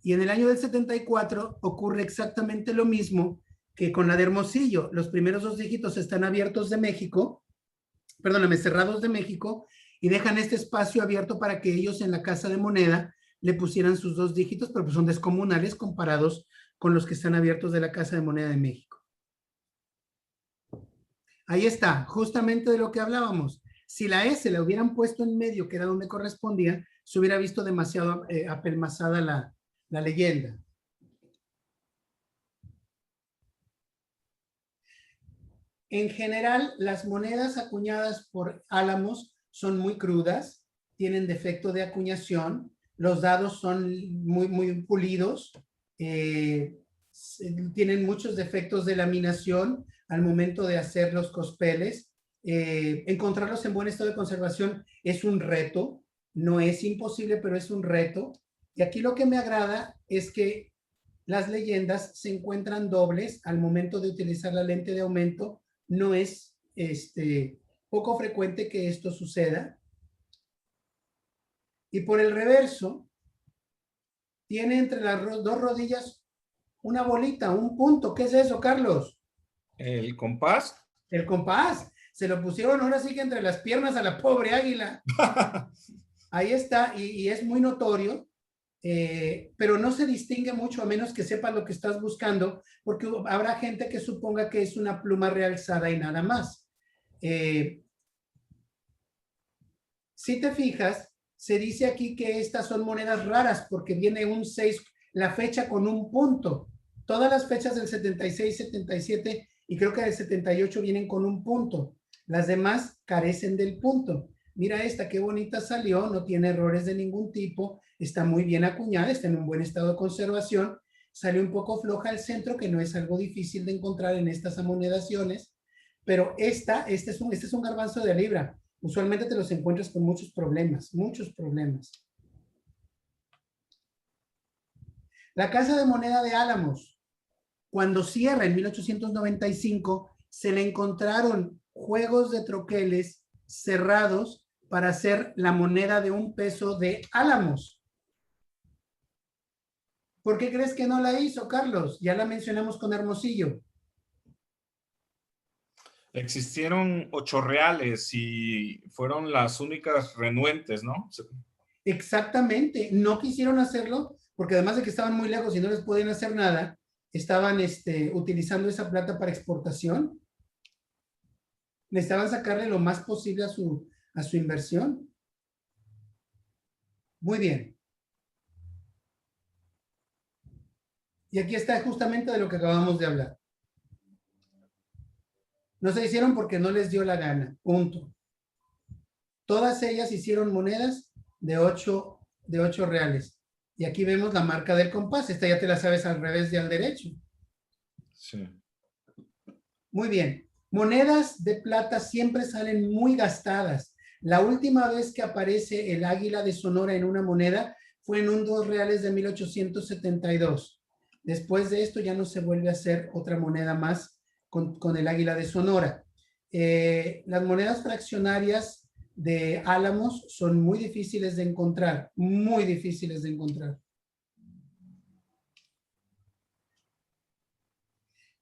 Y en el año del 74 ocurre exactamente lo mismo que con la de Hermosillo. Los primeros 2 dígitos están abiertos de México, perdóname, cerrados de México, y dejan este espacio abierto para que ellos en la casa de moneda le pusieran sus 2 dígitos, pero pues son descomunales comparados con los que están abiertos de la Casa de Moneda de México. Ahí está, justamente de lo que hablábamos. Si la S la hubieran puesto en medio, que era donde correspondía, se hubiera visto demasiado apelmazada la leyenda. En general, las monedas acuñadas por Álamos son muy crudas, tienen defecto de acuñación, los dados son muy pulidos, tienen muchos defectos de laminación al momento de hacer los cospeles. Encontrarlos en buen estado de conservación es un reto, no es imposible, pero es un reto. Y aquí lo que me agrada es que las leyendas se encuentran dobles al momento de utilizar la lente de aumento. No es poco frecuente que esto suceda. Y por el reverso, tiene entre las 2 rodillas una bolita, un punto. ¿Qué es eso, Carlos? ¿El compás? El compás. Se lo pusieron ahora sí que entre las piernas a la pobre águila. Ahí está, y es muy notorio pero no se distingue mucho a menos que sepas lo que estás buscando, porque habrá gente que suponga que es una pluma realzada y nada más. Si te fijas, se dice aquí que estas son monedas raras porque viene un 6, la fecha con un punto. Todas las fechas del 76, 77 y creo que del 78 vienen con un punto. Las demás carecen del punto. Mira esta, qué bonita salió, no tiene errores de ningún tipo, está muy bien acuñada, está en un buen estado de conservación. Salió un poco floja al centro, que no es algo difícil de encontrar en estas amonedaciones, pero este es un garbanzo de libra. Usualmente te los encuentras con muchos problemas, muchos problemas. La Casa de Moneda de Álamos, cuando cierra en 1895, se le encontraron juegos de troqueles cerrados para hacer la moneda de $1 de Álamos. ¿Por qué crees que no la hizo, Carlos? Ya la mencionamos con Hermosillo. Existieron 8 reales y fueron las únicas renuentes, ¿no? Exactamente, no quisieron hacerlo porque además de que estaban muy lejos y no les podían hacer nada, estaban utilizando esa plata para exportación. Necesitaban sacarle lo más posible a su inversión. Muy bien. Y aquí está justamente de lo que acabamos de hablar. No se hicieron porque no les dio la gana, punto. Todas ellas hicieron monedas de 8 reales. Y aquí vemos la marca del compás. Esta ya te la sabes al revés y al derecho. Sí. Muy bien. Monedas de plata siempre salen muy gastadas. La última vez que aparece el águila de Sonora en una moneda fue en un 2 reales de 1872. Después de esto ya no se vuelve a hacer otra moneda más con el águila de Sonora. Las monedas fraccionarias de Álamos son muy difíciles de encontrar, muy difíciles de encontrar.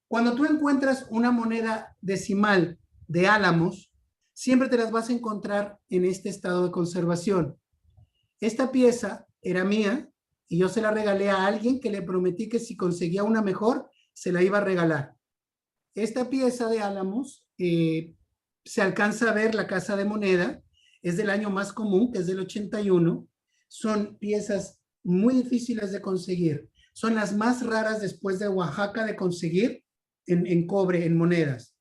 Cuando tú encuentras una moneda decimal de Álamos, siempre te las vas a encontrar en este estado de conservación. Esta pieza era mía y yo se la regalé a alguien que le prometí que si conseguía una mejor, se la iba a regalar. Esta pieza de Álamos se alcanza a ver la casa de moneda, es del año más común, que es del 81. Son piezas muy difíciles de conseguir. Son las más raras después de Oaxaca de conseguir en cobre, en monedas.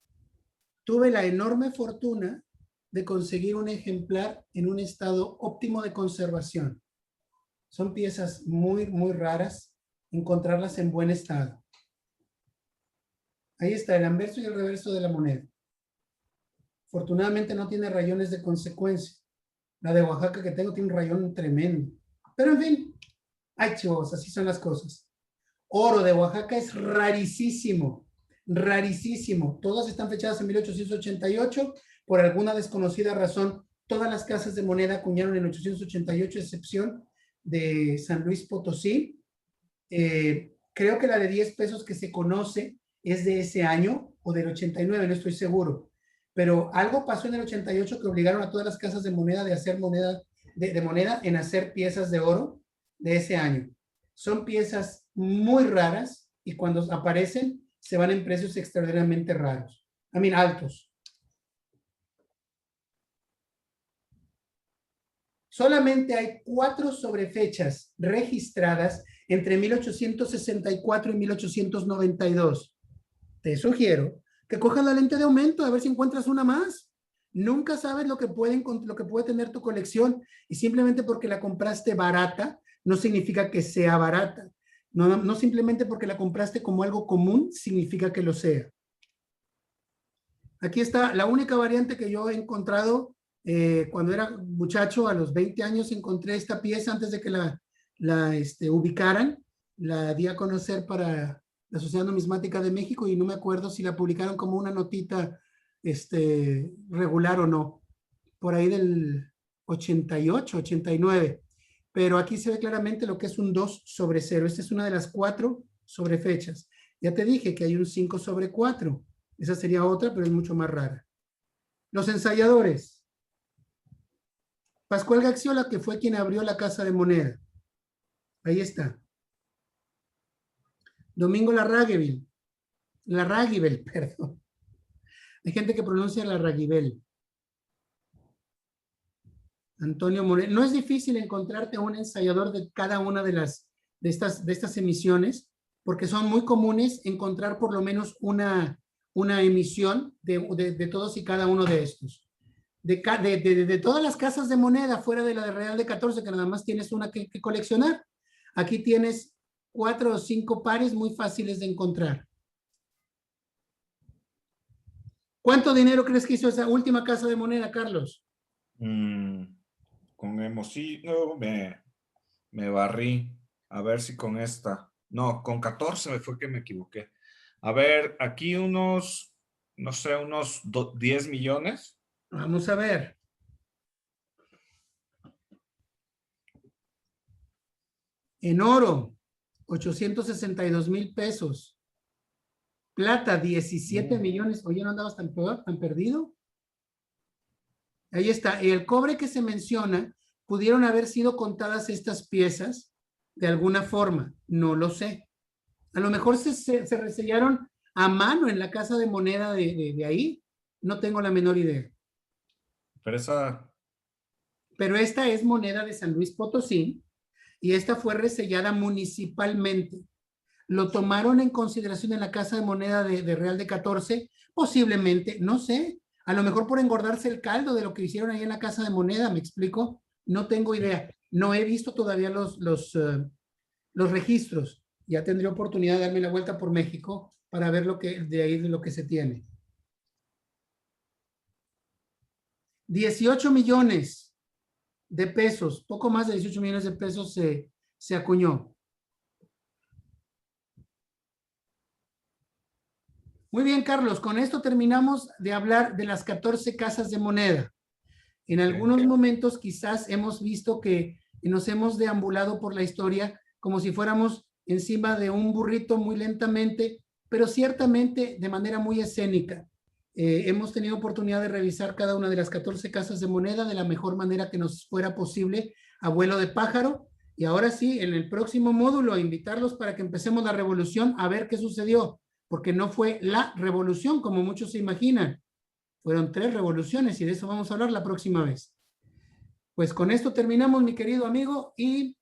Tuve la enorme fortuna de conseguir un ejemplar en un estado óptimo de conservación. Son piezas muy, muy raras, encontrarlas en buen estado. Ahí está el anverso y el reverso de la moneda. Afortunadamente no tiene rayones de consecuencia. La de Oaxaca que tengo tiene un rayón tremendo. Pero en fin, ay chicos, así son las cosas. Oro de Oaxaca es rarísimo, rarísimo. Todas están fechadas en 1888. Por alguna desconocida razón, todas las casas de moneda acuñaron en 1888, excepción de San Luis Potosí. Creo que la de 10 pesos que se conoce es de ese año o del 89, no estoy seguro. Pero algo pasó en el 88 que obligaron a todas las casas de moneda de hacer moneda, de moneda en hacer piezas de oro de ese año. Son piezas muy raras y cuando aparecen se van en precios extraordinariamente raros. Altos. Solamente hay 4 sobrefechas registradas entre 1864 y 1892. Te sugiero que cojas la lente de aumento a ver si encuentras una más. Nunca sabes lo que puede tener tu colección y simplemente porque la compraste barata no significa que sea barata. No simplemente porque la compraste como algo común significa que lo sea. Aquí está la única variante que yo he encontrado cuando era muchacho. A los 20 años encontré esta pieza antes de que la ubicaran. La di a conocer para la Sociedad Numismática de México y no me acuerdo si la publicaron como una notita regular o no. Por ahí del 88, 89. Pero aquí se ve claramente lo que es un 2 sobre 0. Esta es una de las 4 sobrefechas. Ya te dije que hay un 5 sobre 4. Esa sería otra, pero es mucho más rara. Los ensayadores. Pascual Gaxiola, que fue quien abrió la Casa de Moneda. Ahí está. Domingo Larraguibel, perdón. Hay gente que pronuncia Larraguibel. Antonio Moreno. No es difícil encontrarte un ensayador de cada una de estas emisiones, porque son muy comunes encontrar por lo menos una emisión de todos y cada uno de estos. De todas las casas de moneda, fuera de la de Real de 14, que nada más tienes una que coleccionar, aquí tienes 4 o 5 pares muy fáciles de encontrar. ¿Cuánto dinero crees que hizo esa última casa de moneda, Carlos? Con Hermosillo me barrí. A ver si con esta. No, con 14 fue que me equivoqué. A ver, aquí unos, no sé, unos 10 millones. Vamos a ver. En oro, 862,000 pesos. Plata, 17 millones. Oye, ¿no andabas tan perdido? Ahí está. El cobre que se menciona, pudieron haber sido contadas estas piezas de alguna forma. No lo sé. A lo mejor se resellaron a mano en la casa de moneda de ahí. No tengo la menor idea. Pero esta es moneda de San Luis Potosí y esta fue resellada municipalmente. Lo tomaron en consideración en la casa de moneda de Real de 14, posiblemente, no sé, a lo mejor por engordarse el caldo de lo que hicieron ahí en la casa de moneda, ¿me explico? No tengo idea. No he visto todavía los registros. Ya tendré oportunidad de darme la vuelta por México para ver de ahí de lo que se tiene. 18 millones de pesos, poco más de 18 millones de pesos se acuñó. Muy bien, Carlos, con esto terminamos de hablar de las 14 casas de moneda. En algunos momentos quizás hemos visto que nos hemos deambulado por la historia como si fuéramos encima de un burrito muy lentamente, pero ciertamente de manera muy escénica. Hemos tenido oportunidad de revisar cada una de las 14 casas de moneda de la mejor manera que nos fuera posible a vuelo de pájaro. Y ahora sí, en el próximo módulo, invitarlos para que empecemos la revolución a ver qué sucedió, porque no fue la revolución como muchos se imaginan. Fueron 3 revoluciones y de eso vamos a hablar la próxima vez. Pues con esto terminamos, mi querido amigo, y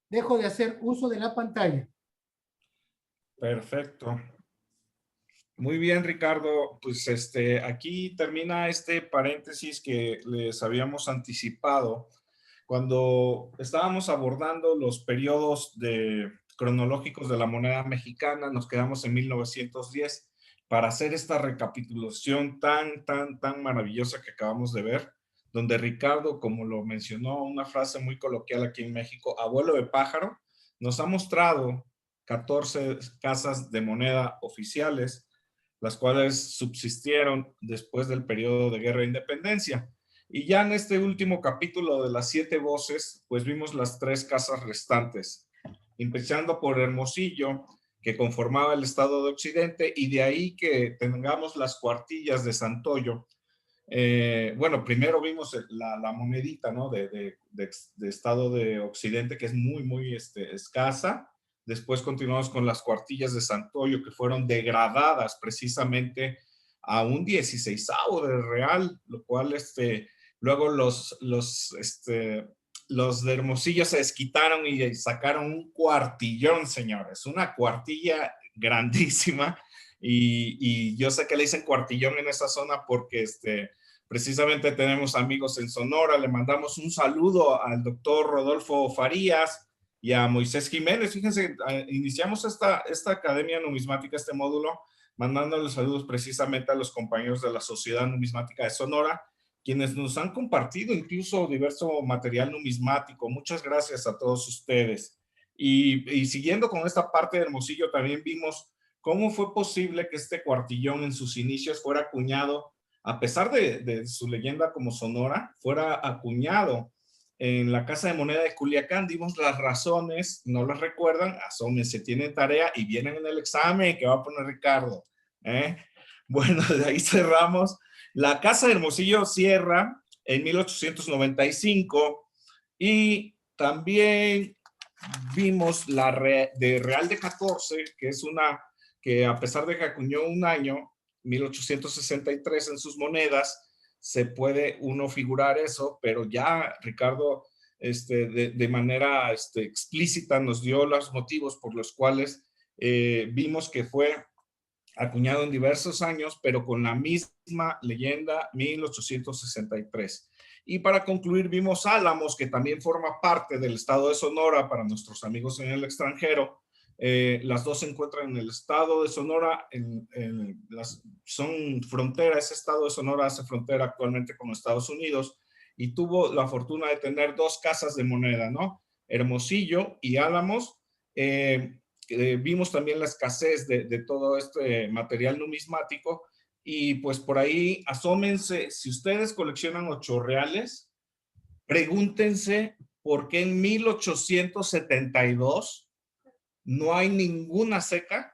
dejo de hacer uso de la pantalla. Perfecto. Muy bien, Ricardo. Pues aquí termina este paréntesis que les habíamos anticipado. Cuando estábamos abordando los periodos cronológicos de la moneda mexicana, nos quedamos en 1910 para hacer esta recapitulación tan maravillosa que acabamos de ver, donde Ricardo, como lo mencionó, una frase muy coloquial aquí en México, abuelo de pájaro, nos ha mostrado 14 casas de moneda oficiales, las cuales subsistieron después del periodo de guerra de independencia. Y ya en este último capítulo de las 7 voces, pues vimos las 3 casas restantes, empezando por Hermosillo, que conformaba el estado de Occidente, y de ahí que tengamos las cuartillas de Santoyo. Bueno, primero vimos la monedita, ¿no? de estado de Occidente, que es muy escasa. Después continuamos con las cuartillas de Santoyo, que fueron degradadas precisamente a un 16avo del real, lo cual luego los de Hermosillo se desquitaron y sacaron un cuartillón, señores, una cuartilla grandísima. Y yo sé que le dicen cuartillón en esa zona porque precisamente tenemos amigos en Sonora. Le mandamos un saludo al doctor Rodolfo Farías y a Moisés Jiménez. Fíjense, iniciamos esta academia numismática, este módulo, mandándole saludos precisamente a los compañeros de la Sociedad Numismática de Sonora, quienes nos han compartido incluso diverso material numismático. Muchas gracias a todos ustedes. Y siguiendo con esta parte de Hermosillo, también vimos cómo fue posible que este cuartillón en sus inicios fuera acuñado, a pesar de su leyenda como Sonora, fuera acuñado en la Casa de Moneda de Culiacán. Dimos las razones, no las recuerdan, asómense, tienen tarea y vienen en el examen que va a poner Ricardo. Bueno, de ahí cerramos. La Casa de Hermosillo cierra en 1895 y también vimos la de Real de 14, que es una que a pesar de que acuñó un año, 1863 en sus monedas, se puede uno figurar eso, pero ya Ricardo de manera explícita nos dio los motivos por los cuales vimos que fue acuñado en diversos años, pero con la misma leyenda, 1863. Y para concluir, vimos Álamos, que también forma parte del estado de Sonora para nuestros amigos en el extranjero. Las dos se encuentran en el estado de Sonora, son frontera, ese estado de Sonora hace frontera actualmente con Estados Unidos y tuvo la fortuna de tener dos casas de moneda, ¿no? Hermosillo y Álamos. Vimos también la escasez de todo este material numismático y pues por ahí asómense, si ustedes coleccionan 8 reales, pregúntense por qué en 1872 no hay ninguna seca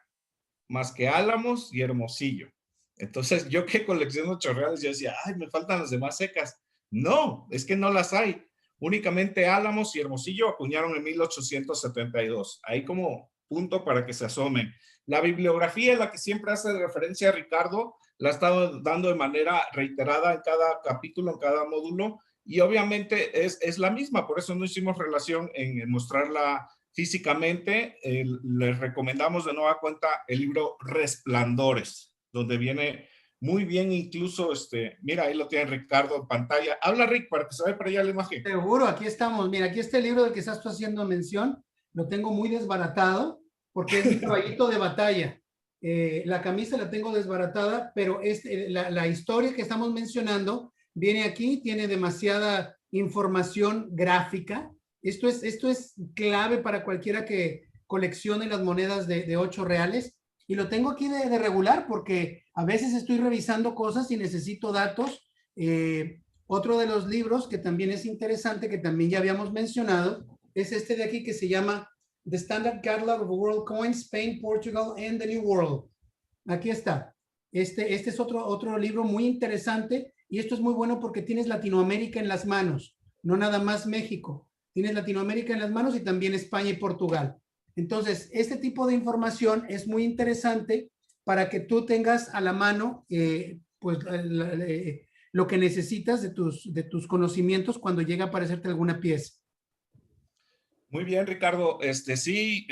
más que Álamos y Hermosillo. Entonces yo que colecciono 8 reales, yo decía, ay, me faltan las demás secas. No, es que no las hay. Únicamente Álamos y Hermosillo acuñaron en 1872. Ahí como punto para que se asomen. La bibliografía en la que siempre hace referencia a Ricardo, la ha estado dando de manera reiterada en cada capítulo, en cada módulo, y obviamente es la misma, por eso no hicimos relación en mostrarla físicamente. Les recomendamos de nueva cuenta el libro Resplandores, donde viene muy bien incluso, mira, ahí lo tiene Ricardo en pantalla. Habla, Rick, para que se vea por allá la imagen. Seguro, aquí estamos. Mira, aquí está el libro del que estás haciendo mención. Lo tengo muy desbaratado porque es mi caballito de batalla. La camisa la tengo desbaratada, pero la historia que estamos mencionando viene aquí, tiene demasiada información gráfica. Esto es clave para cualquiera que coleccione las monedas de 8 reales. Y lo tengo aquí de regular porque a veces estoy revisando cosas y necesito datos. Otro de los libros que también es interesante, que también ya habíamos mencionado, es este de aquí que se llama The Standard Catalog of World Coins, Spain, Portugal and the New World. Aquí está. Este es otro libro muy interesante y esto es muy bueno porque tienes Latinoamérica en las manos, no nada más México. Tienes Latinoamérica en las manos y también España y Portugal. Entonces, este tipo de información es muy interesante para que tú tengas a la mano pues lo que necesitas de tus conocimientos cuando llega a aparecerte alguna pieza. Muy bien, Ricardo. Sí,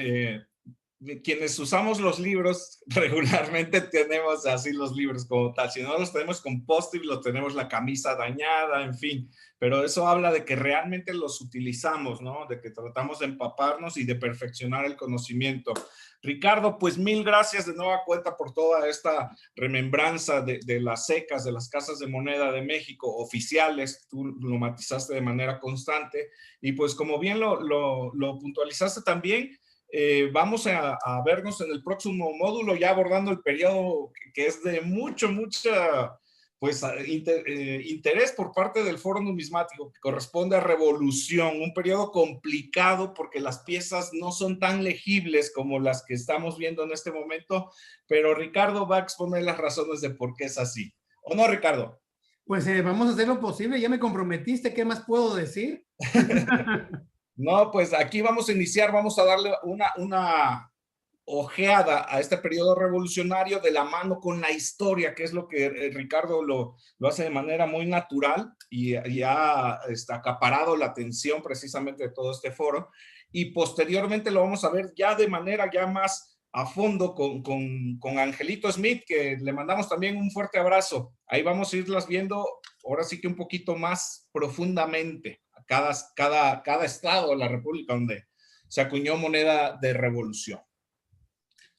quienes usamos los libros regularmente tenemos así los libros como tal. Si no los tenemos con post-it, los tenemos la camisa dañada, en fin. Pero eso habla de que realmente los utilizamos, ¿no? De que tratamos de empaparnos y de perfeccionar el conocimiento. Ricardo, pues mil gracias de nueva cuenta por toda esta remembranza de las secas, de las casas de moneda de México oficiales. Tú lo matizaste de manera constante y pues como bien lo puntualizaste también, vamos a vernos en el próximo módulo ya abordando el periodo que es de mucha pues interés por parte del Foro Numismático, que corresponde a Revolución, un periodo complicado porque las piezas no son tan legibles como las que estamos viendo en este momento, pero Ricardo va a exponer las razones de por qué es así. ¿O no, Ricardo? Pues vamos a hacer lo posible, ya me comprometiste, ¿qué más puedo decir? No, pues aquí vamos a iniciar, vamos a darle una ojeada a este periodo revolucionario de la mano con la historia, que es lo que Ricardo lo hace de manera muy natural y ha acaparado la atención precisamente de todo este foro. Y posteriormente lo vamos a ver ya de manera ya más a fondo con Angelito Smith, que le mandamos también un fuerte abrazo. Ahí vamos a irlas viendo ahora sí que un poquito más profundamente a cada estado de la República donde se acuñó moneda de revolución.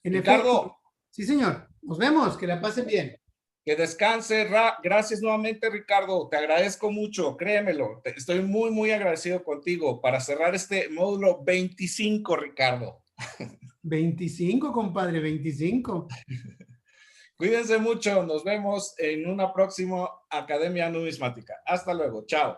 En Ricardo. Efecto. Sí, señor. Nos vemos. Que la pasen bien. Que descanse. Gracias nuevamente, Ricardo. Te agradezco mucho. Créemelo. Estoy muy agradecido contigo para cerrar este módulo 25, Ricardo. 25, compadre, 25. Cuídense mucho. Nos vemos en una próxima Academia Numismática. Hasta luego. Chao.